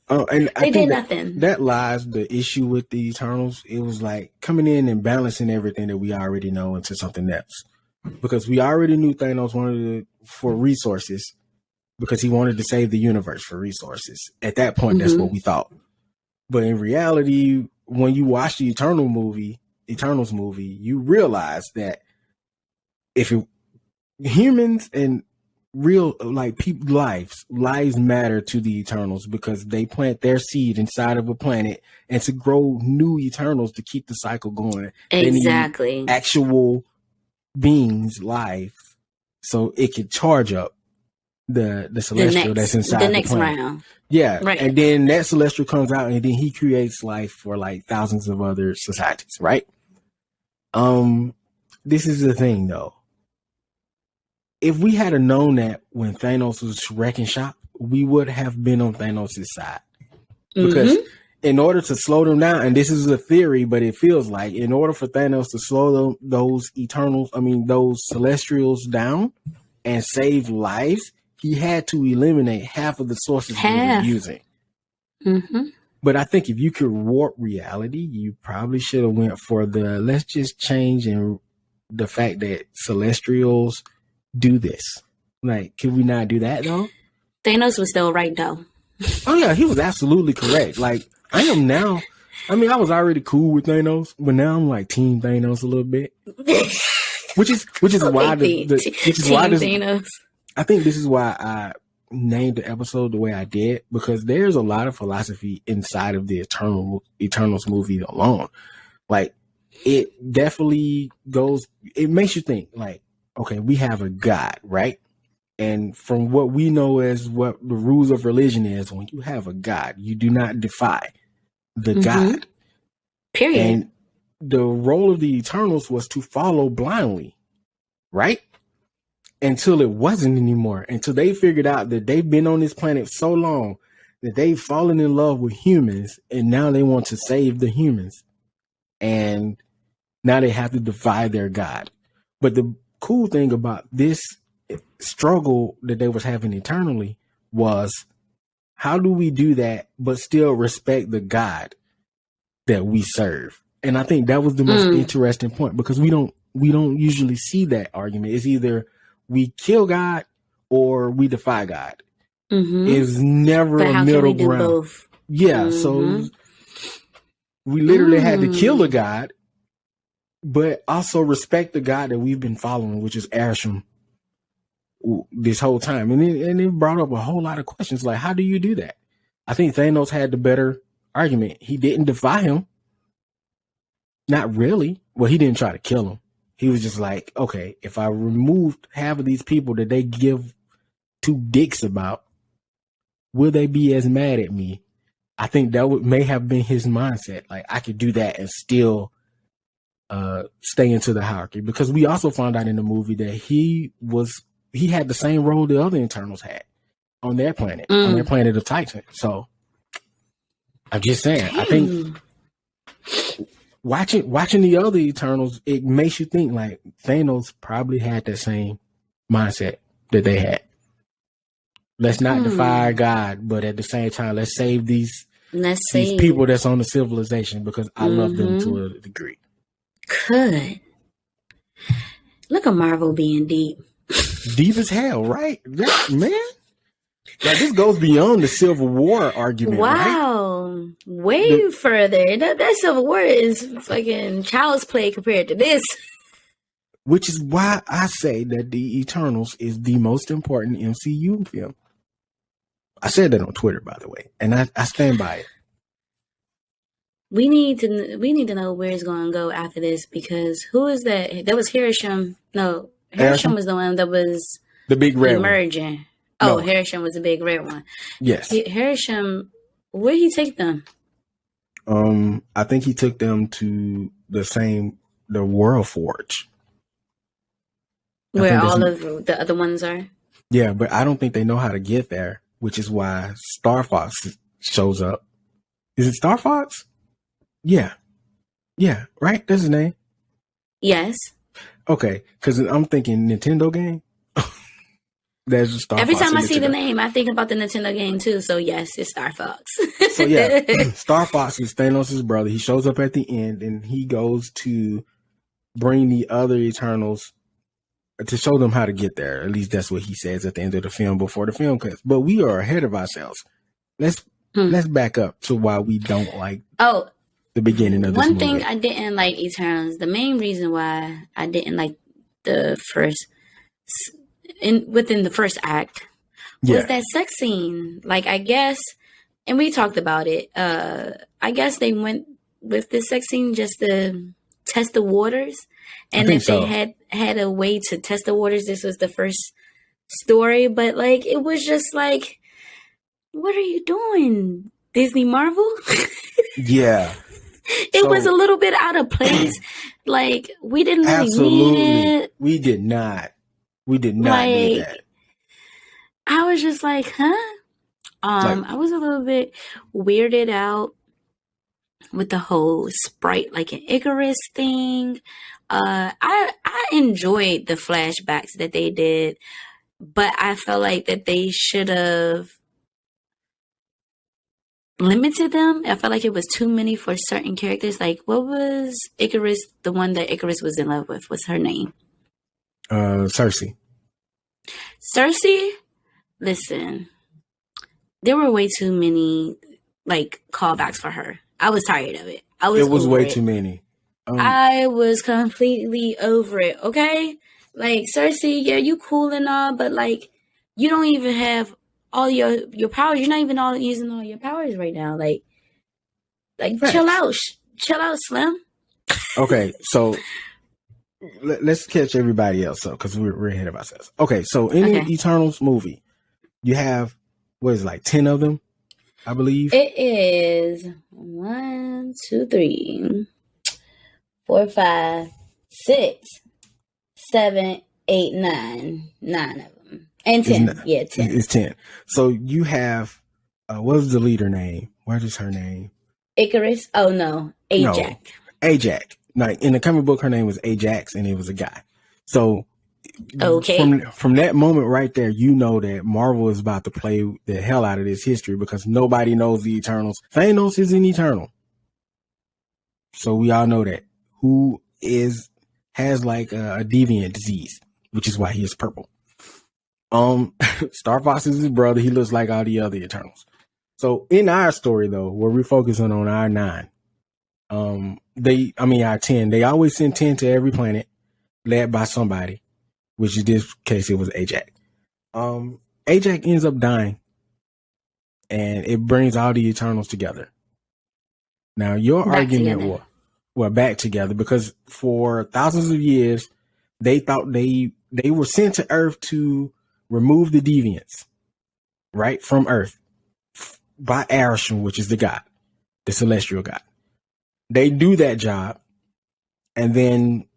Oh, and I they think did nothing. That lies the issue with the Eternals. It was like coming in and balancing everything that we already know into something else. Because we already knew Thanos wanted for resources, because he wanted to save the universe for resources. At that point, that's what we thought. But in reality, when you watch the Eternals movie, you realize that if humans and real like people lives matter to the Eternals, because they plant their seed inside of a planet, and to grow new Eternals to keep the cycle going. Exactly. They need actual beings' lives so it can charge up the celestial that's inside the next planet. round. Yeah. Right. And then that celestial comes out, and then he creates life for like thousands of other societies, right? This is the thing though. If we had known that when Thanos was wrecking shop, we would have been on Thanos' side. Because in order to slow them down, and this is a theory, but it feels like in order for Thanos to slow those Celestials down and save lives, he had to eliminate half of the sources they were using. But I think if you could warp reality, you probably should have went for the let's just change and the fact that Celestials do this. Like, can we not do that though? Thanos was still right though. Oh yeah, he was absolutely correct. Like I am now. I mean, I was already cool with Thanos, but now I'm like Team Thanos a little bit. which is why Thanos. I think this is why I named the episode the way I did, because there's a lot of philosophy inside of the Eternals movie alone. Like it definitely goes. It makes you think. Like, okay, we have a God, right? And from what we know as what the rules of religion is, when you have a God, you do not defy the God. Period. And the role of the Eternals was to follow blindly, right? Until it wasn't anymore. Until they figured out that they've been on this planet so long that they've fallen in love with humans, and now they want to save the humans. And now they have to defy their God. But the cool thing about this struggle that they was having internally was, how do we do that but still respect the God that we serve? And I think that was the most interesting point, because we don't usually see that argument. It's either we kill God or we defy God. It's never a middle ground. Both? Yeah, so we literally had to kill a God but also respect the God that we've been following, which is Arishem, this whole time. And it brought up a whole lot of questions. Like, how do you do that? I think Thanos had the better argument. He didn't defy him. Not really. Well, he didn't try to kill him. He was just like, okay, if I removed half of these people that they give two dicks about, will they be as mad at me? I think that may have been his mindset. Like, I could do that and still stay into the hierarchy, because we also found out in the movie that he had the same role the other Eternals had on their planet, on their planet of Titan. So I'm just saying, I think watching the other Eternals, it makes you think like Thanos probably had that same mindset that they had. Let's not defy God, but at the same time, let's save these people that's on the civilization, because I love them to a degree. Could. Look at Marvel being deep. Deep as hell, right? Man. Like, this goes beyond the Civil War argument. Wow. Right? Way further. That Civil War is fucking child's play compared to this. Which is why I say that the Eternals is the most important MCU film. I said that on Twitter, by the way, and I stand by it. We need to know where it's going to go after this, because who is that? That was Hiroshima. No, Hiroshima was the one that was the big red emerging. One. Oh, no. Hiroshima was the big red one. Yes. Hiroshima, where did he take them? I think he took them to the World Forge. Where all of the other ones are? Yeah, but I don't think they know how to get there, which is why Star Fox shows up. Is it Star Fox? Yeah. Yeah, right? That's his name? Yes. Okay, because I'm thinking Nintendo game. There's a Star Every Fox time I see the name, I think about the Nintendo game too. So yes, it's Star Fox. So yeah, Star Fox is Thanos' brother. He shows up at the end and he goes to bring the other Eternals to show them how to get there. At least that's what he says at the end of the film before the film cuts. But we are ahead of ourselves. Let's back up to why we don't like the beginning of this movie. One thing I didn't like Eternals, the main reason why I didn't like the first within the first act was that sex scene. Like, I guess, and we talked about it, I guess they went with the sex scene just to test the waters. And if they had a way to test the waters, this was the first story. But like, it was just like, what are you doing, Disney Marvel? Yeah. It was a little bit out of place. Like, we didn't really need it. We did not need that. I was just like, huh? I was a little bit weirded out with the whole Sprite, like an Icarus thing. I enjoyed the flashbacks that they did, but I felt like that they should have limited them. I felt like it was too many for certain characters. Like, what was Icarus? The one that Icarus was in love with. What's her name? Cersei. Cersei? Listen, there were way too many like callbacks for her. I was tired of it. It was way too many. I was completely over it. Okay, like, Cersei, yeah, you cool and all, but like, you don't even have all your powers. You're not even using all your powers right now. Like chill out, Slim. Okay, so let's catch everybody else up, because we're ahead of ourselves. Okay, so in the Eternals movie, you have, what is it, like 10 of them, I believe? It is 1, 2, 3, 4, 5, 6, 7, 8, 9. 9 of them. And 10. 10. It's 10. So you have, what was the leader name? What is her name? Icarus? Oh, no. Ajax. No, Ajax. Like, in the comic book, her name was Ajax, and it was a guy. So from that moment right there, you know that Marvel is about to play the hell out of this history, because nobody knows the Eternals. Thanos is an Eternal. So we all know that. Who has like a deviant disease, which is why he is purple. Star Fox is his brother. He looks like all the other Eternals. So in our story, though, where we're focusing on our 9, out of 10, they always send 10 to every planet, led by somebody, which in this case, it was Ajax. Ajax ends up dying, and it brings all the Eternals together. Now, your argument was back together because for thousands of years, they thought they were sent to Earth to remove the deviants, right, from Earth by Arishun, which is the god, the celestial god. They do that job, and then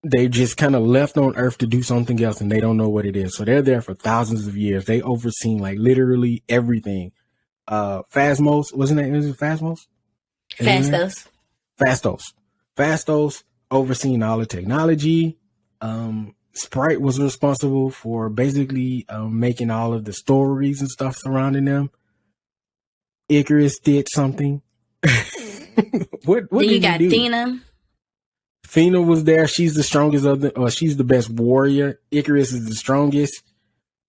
they just kind of left on Earth to do something else, and they don't know what it is. So they're there for thousands of years. They overseen like literally everything. Phasmos, wasn't it? Was it Phasmos? Fastos overseeing all the technology. Sprite was responsible for basically making all of the stories and stuff surrounding them. Icarus did something. What then did you got Thena. Thena was there. She's the strongest of the, or she's the best warrior. Icarus is the strongest.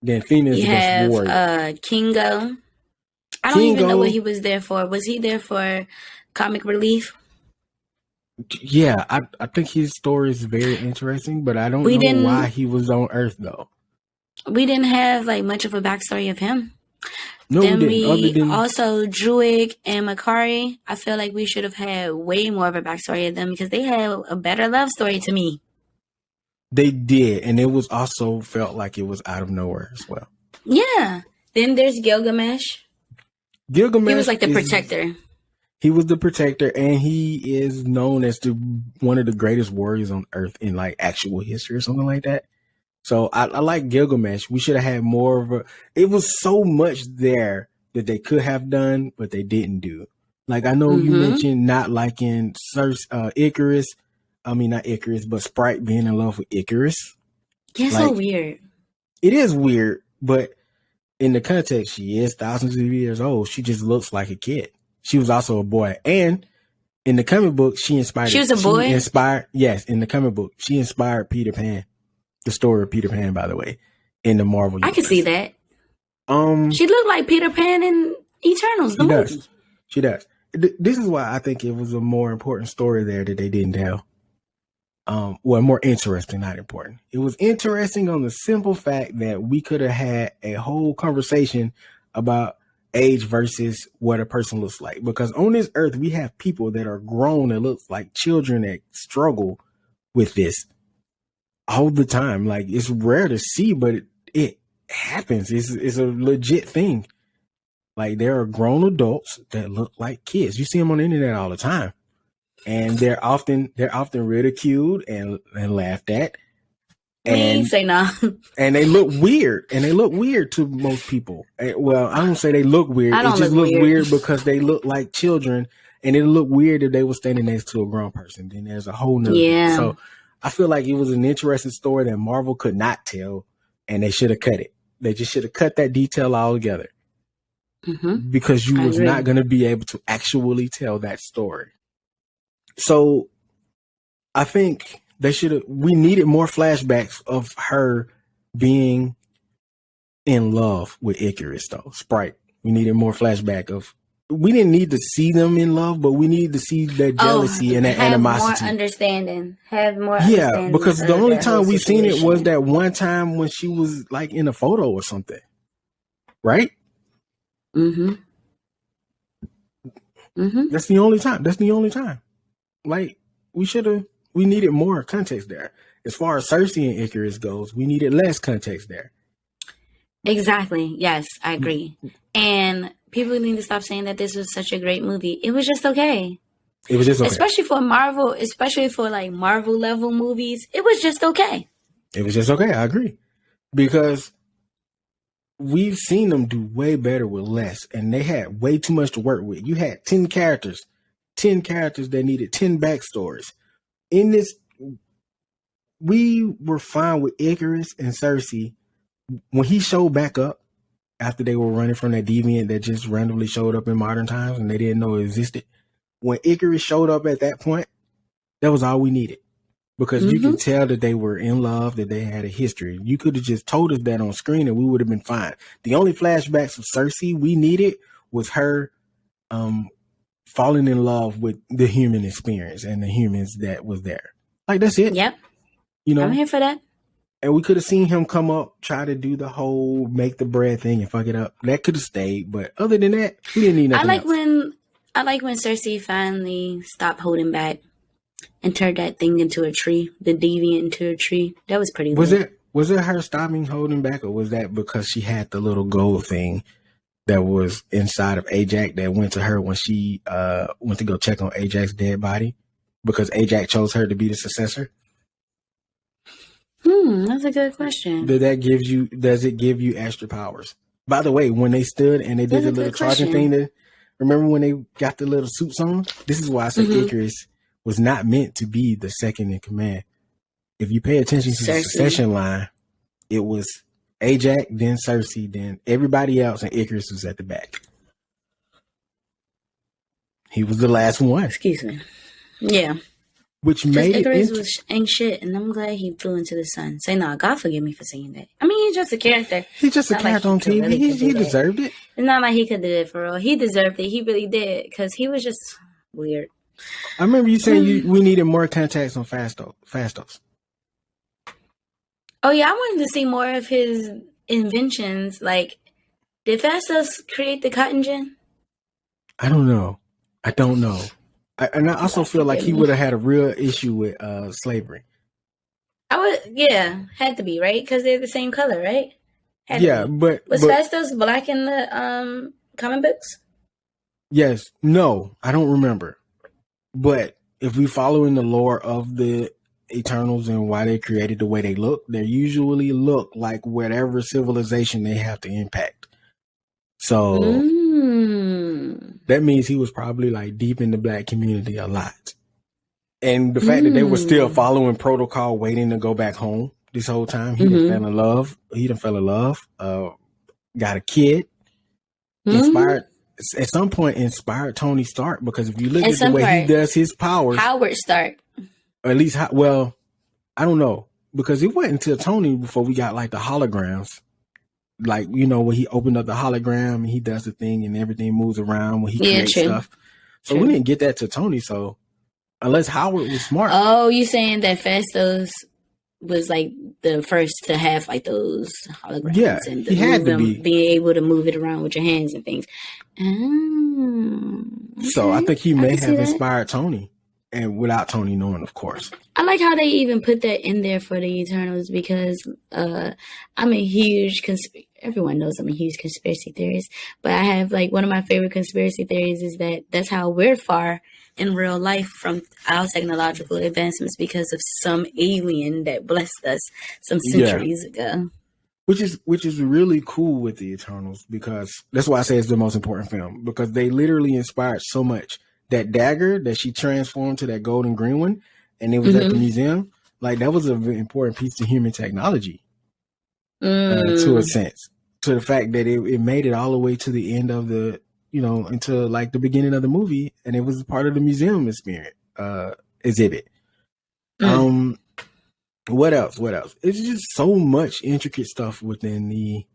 Then Thena is the best warrior. Kingo. I don't even know what he was there for. Was he there for comic relief? Yeah, I think his story is very interesting, but I don't know why he was on Earth though. We didn't have like much of a backstory of him. No, then we didn't. Also Druig and Makari. I feel like we should have had way more of a backstory of them because they had a better love story to me. They did, and it was also felt like it was out of nowhere as well. Yeah. Then there's Gilgamesh. He was like the protector. He was the protector, and he is known as one of the greatest warriors on Earth in like actual history or something like that. So I like Gilgamesh. We should have had more of a. It was so much there that they could have done, but they didn't do. Like I know you mentioned not liking Icarus. I mean not Icarus, but Sprite being in love with Icarus. Yeah, so weird. It is weird, but in the context, she is thousands of years old. She just looks like a kid. She was also a boy, and in the comic book, she inspired. She was a boy. Yes, in the comic book, she inspired Peter Pan. The story of Peter Pan, by the way, in the Marvel universe. I can see that. She looked like Peter Pan in Eternals. She does. This is why I think it was a more important story there that they didn't tell. Well, more interesting, not important. It was interesting on the simple fact that we could have had a whole conversation about age versus what a person looks like. Because on this earth, we have people that are grown that look like children that struggle with this all the time. Like it's rare to see, but it happens. It's a legit thing. Like there are grown adults that look like kids. You see them on the internet all the time, and they're often ridiculed and laughed at. And say no. And they look weird. And they look weird to most people. Well, I don't say they look weird. It just looks weird because they look like children. And it look weird if they were standing next to a grown person. Then there's a whole nother thing. So I feel like it was an interesting story that Marvel could not tell. And they should have cut it. They just should have cut that detail all together. Because you was not going to be able to actually tell that story. So I think we needed more flashbacks of her being in love with Icarus though. Sprite. We needed more flashback we didn't need to see them in love, but we needed to see that jealousy and that animosity. Have more understanding. Yeah, because the only time we seen it was that one time when she was like in a photo or something. Right? That's the only time. Like we needed more context there. As far as Cersei and Icarus goes, we needed less context there. Exactly. Yes, I agree. And people need to stop saying that this was such a great movie. It was just okay. It was just okay. Especially for Marvel, especially for like Marvel level movies. It was just okay. It was just okay. I agree. Because we've seen them do way better with less. And they had way too much to work with. You had 10 characters that needed 10 backstories. In this, we were fine with Icarus and Cersei. When he showed back up after they were running from that deviant that just randomly showed up in modern times and they didn't know it existed. When Icarus showed up at that point, that was all we needed. Because you could tell that they were in love, that they had a history. You could have just told us that on screen and we would have been fine. The only flashbacks of Cersei we needed was her falling in love with the human experience and the humans that was there. Like, that's it. Yep. You know, I'm here for that. and we could have seen him come up, try to do the whole make the bread thing and fuck it up. That could have stayed, but other than that, we didn't need nothing else. I like when Cersei finally stopped holding back and turned that thing into a tree, the deviant into a tree. That was pretty lit. Was it her stopping holding back, or was that because she had the little gold thing that was inside of Ajax that went to her when she went to go check on Ajax's dead body? Because Ajax chose her to be the successor? That's a good question. Does it give you extra powers? By the way, when they stood and they did the little charging thing, remember when they got the little suits on? This is why I said Icarus was not meant to be the second in command. If you pay attention to the succession line, it was Ajax, then Cersei, then everybody else, and Icarus was at the back. He was the last one. Excuse me. Yeah. Which made Icarus ain't shit, and I'm glad he flew into the sun. Say no, God forgive me for saying that. I mean, he's just a character. He's just a character on TV. Really he deserved it. It's not like he could do it for real. He deserved it. He really did, because he was just weird. I remember you saying we needed more contacts on Fastos. Oh yeah, I wanted to see more of his inventions. Like, did Fastos create the cotton gin? I don't know. And I also feel like he would have had a real issue with slavery. Had to be, right? Because they're the same color, right? But was Fastos black in the comic books? Yes. No, I don't remember. But if we follow in the lore of the Eternals and why they created the way they usually look like whatever civilization they have to impact. So that means he was probably like deep in the black community a lot. And the fact that they were still following protocol, waiting to go back home this whole time, he done fell in love. Got a kid. Inspired at some point inspired Tony Stark, because if you look at the way he does his powers, Howard Stark, or at least, well, I don't know, because it wasn't until Tony before we got like the holograms, like, you know, when he opened up the hologram and he does the thing and everything moves around when he creates stuff. So we didn't get that to Tony. So unless Howard was smart. Oh, you saying that Fastos was like the first to have like those holograms? Yeah, and he had to be being able to move it around with your hands and things. So I think he may have inspired Tony, and without Tony knowing, of course. I like how they even put that in there for the Eternals, because I'm a huge everyone knows I'm a huge conspiracy theorist, but I have like one of my favorite conspiracy theories is that that's how we're far in real life from our technological advancements, because of some alien that blessed us some centuries ago. Which is really cool with the Eternals, because that's why I say it's the most important film, because they literally inspired so much. That dagger that she transformed to that golden green one, and it was at the museum, like that was an important piece of human technology, to a sense, to the fact that it made it all the way to the end of the, you know, until like the beginning of the movie, and it was part of the museum experience exhibit. What else? It's just so much intricate stuff within the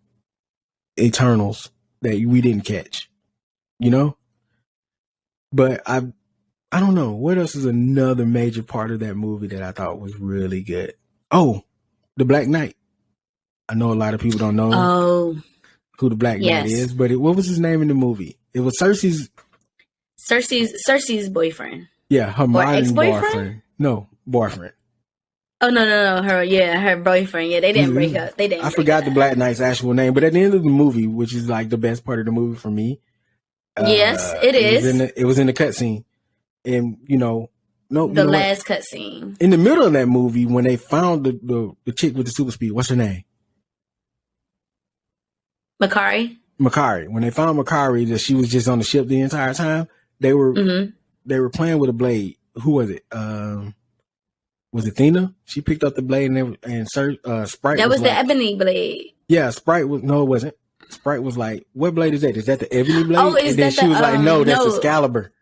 Eternals that we didn't catch, you know? But I don't know. What else is another major part of that movie that I thought was really good? Oh, the Black Knight. I know a lot of people don't know who the Black Knight is, but what was his name in the movie? It was Cersei's boyfriend. Yeah, her modern boyfriend. No, boyfriend. Oh no, her boyfriend. Yeah, they didn't break up. I forgot the Black Knight's actual name, but at the end of the movie, which is like the best part of the movie for me. Yes, it is. It was in the cutscene, and last cutscene in the middle of that movie when they found the chick with the super speed. What's her name? Makari. When they found Makari, that she was just on the ship the entire time. They were playing with a blade. Who was it? Was it Athena? She picked up the blade and Sprite. That was the ebony blade. Yeah, Sprite was it wasn't. Sprite was like, "What blade is that? Is that the ebony blade?" Oh, is and then that she was like, "No, that's Excalibur."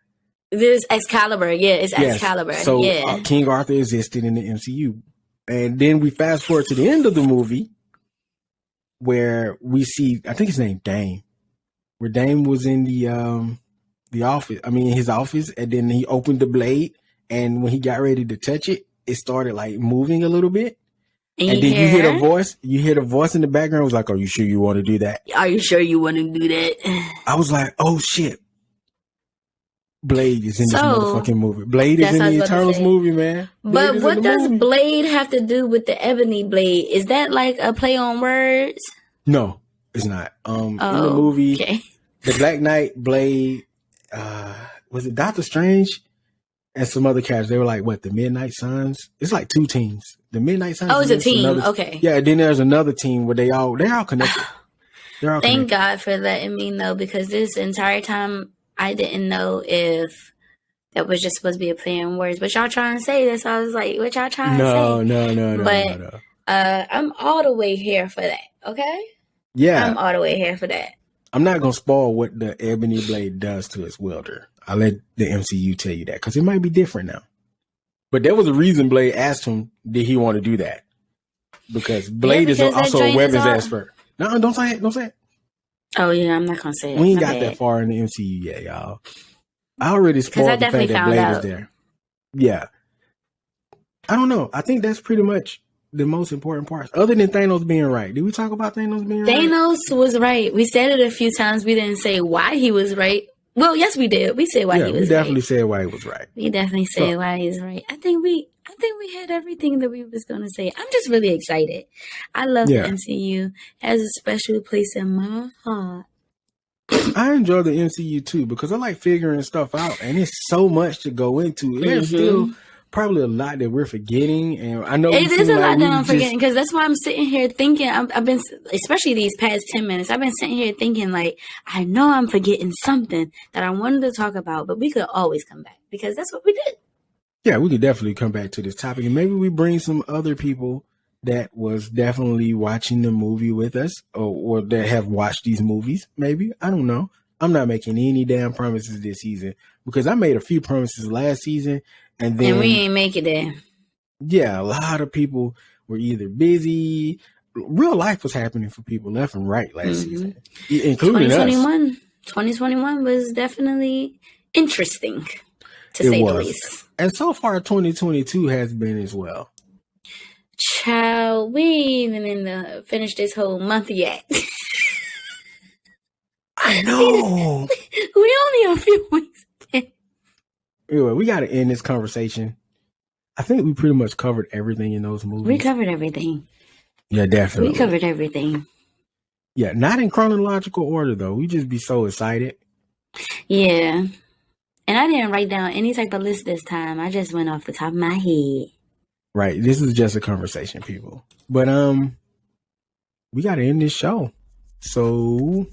This Excalibur, it's Excalibur. So King Arthur existed in the MCU, and then we fast forward to the end of the movie, where we see, I think his name Dame, where Dame was in the his office, and then he opened the blade, and when he got ready to touch it, it started like moving a little bit. And then you hear the voice. You hear the voice in the background. It was like, "Are you sure you want to do that? Are you sure you want to do that?" I was like, "Oh shit." Blade is in this motherfucking movie. Blade is in the Eternals movie, man. But what does Blade have to do with the Ebony Blade? Is that like a play on words? No, it's not. In the movie, the Black Knight, Blade, was it Doctor Strange and some other characters? They were like, what, the Midnight Suns? It's like two teams. The Midnight Suns. Oh, it's a team. Okay. Yeah, then there's another team where they're all connected. Thank God for letting me know, because this entire time I didn't know if that was just supposed to be a play on words. But y'all trying to say this. So I was like, what y'all trying to say? No. But I'm all the way here for that, okay? Yeah. I'm all the way here for that. I'm not going to spoil what the Ebony Blade does to his wielder. I'll let the MCU tell you that, because it might be different now. But there was a reason Blade asked him, did he want to do that? Because Blade is also a weapons expert. No, don't say it. Don't say it. Oh, yeah, I'm not going to say it. We ain't got that far in the MCU yet, y'all. I already spoiled the fact that Blade is there. Yeah. I don't know. I think that's pretty much the most important part. Other than Thanos being right. Did we talk about Thanos being right? Thanos was right. We said it a few times. We didn't say why he was right. Well, yes, we did. We said why he was right. We definitely said why he was right. We definitely said why he's right. I think we had everything that we was going to say. I'm just really excited. I love the MCU. It has a special place in my heart. I enjoy the MCU too, because I like figuring stuff out, and it's so much to go into. There's still probably a lot that we're forgetting, and I know it is a lot that I'm forgetting, because that's why I'm sitting here thinking. I've been, especially these past 10 minutes, I've been sitting here thinking, like, I know I'm forgetting something that I wanted to talk about, but we could always come back, because that's what we did. Yeah, we could definitely come back to this topic, and maybe we bring some other people that was definitely watching the movie with us, or that have watched these movies. Maybe, I don't know. I'm not making any damn promises this season, because I made a few promises last season, and we ain't make it there. Yeah, a lot of people were either busy. Real life was happening for people left and right last season, including 2021. us. 2021 was definitely interesting, to say the least. And so far, 2022 has been as well. Child, we ain't even finished this whole month yet. I know. We only a few weeks in. Anyway, we got to end this conversation. I think we pretty much covered everything in those movies. We covered everything. Yeah, definitely. We covered everything. Yeah, not in chronological order, though. We just be so excited. Yeah. And I didn't write down any type of list this time. I just went off the top of my head. Right. This is just a conversation, people. But we got to end this show. So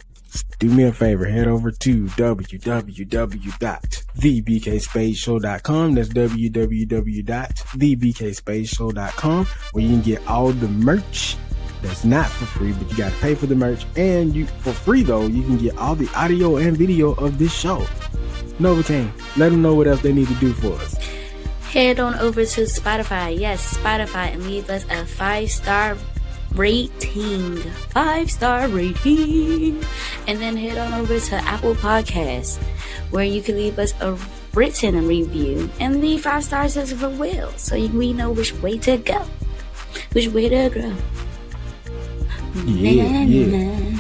do me a favor. Head over to www.thebkspadeshow.com. That's www.thebkspadeshow.com, where you can get all the merch. That's not for free, but you got to pay for the merch. And you, for free, though, you can get all the audio and video of this show. Novocaine, let them know what else they need to do for us. Head on over to Spotify. Yes, Spotify, and leave us a 5-star rating. 5-star rating. And then head on over to Apple Podcasts, where you can leave us a written review and leave 5 stars as well, so we know which way to go, which way to grow. Yeah.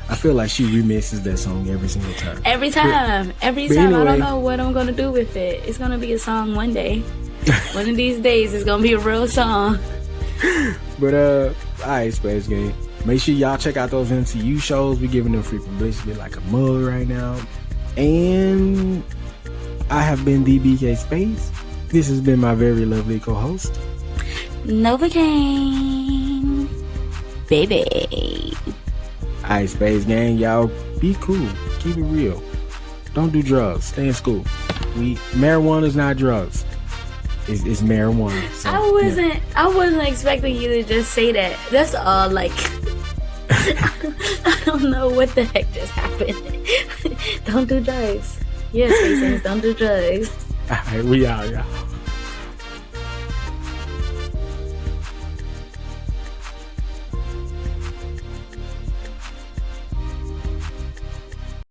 I feel like she remixes that song every single time. Every time. Anyway, I don't know what I'm going to do with it. It's going to be a song one day. One of these days, it's going to be a real song. But, all right, Space Gang. Make sure y'all check out those MCU shows. We're giving them free publicity like a mug right now. And I have been the BK Space. This has been my very lovely co-host, Novocaine. Baby. Alright, Space Gang, y'all be cool. Keep it real. Don't do drugs. Stay in school. Marijuana is not drugs. It's marijuana. So, I wasn't expecting you to just say that. That's all, like, I don't know what the heck just happened. Don't do drugs. Yes, Space, don't do drugs. Alright, we out, y'all.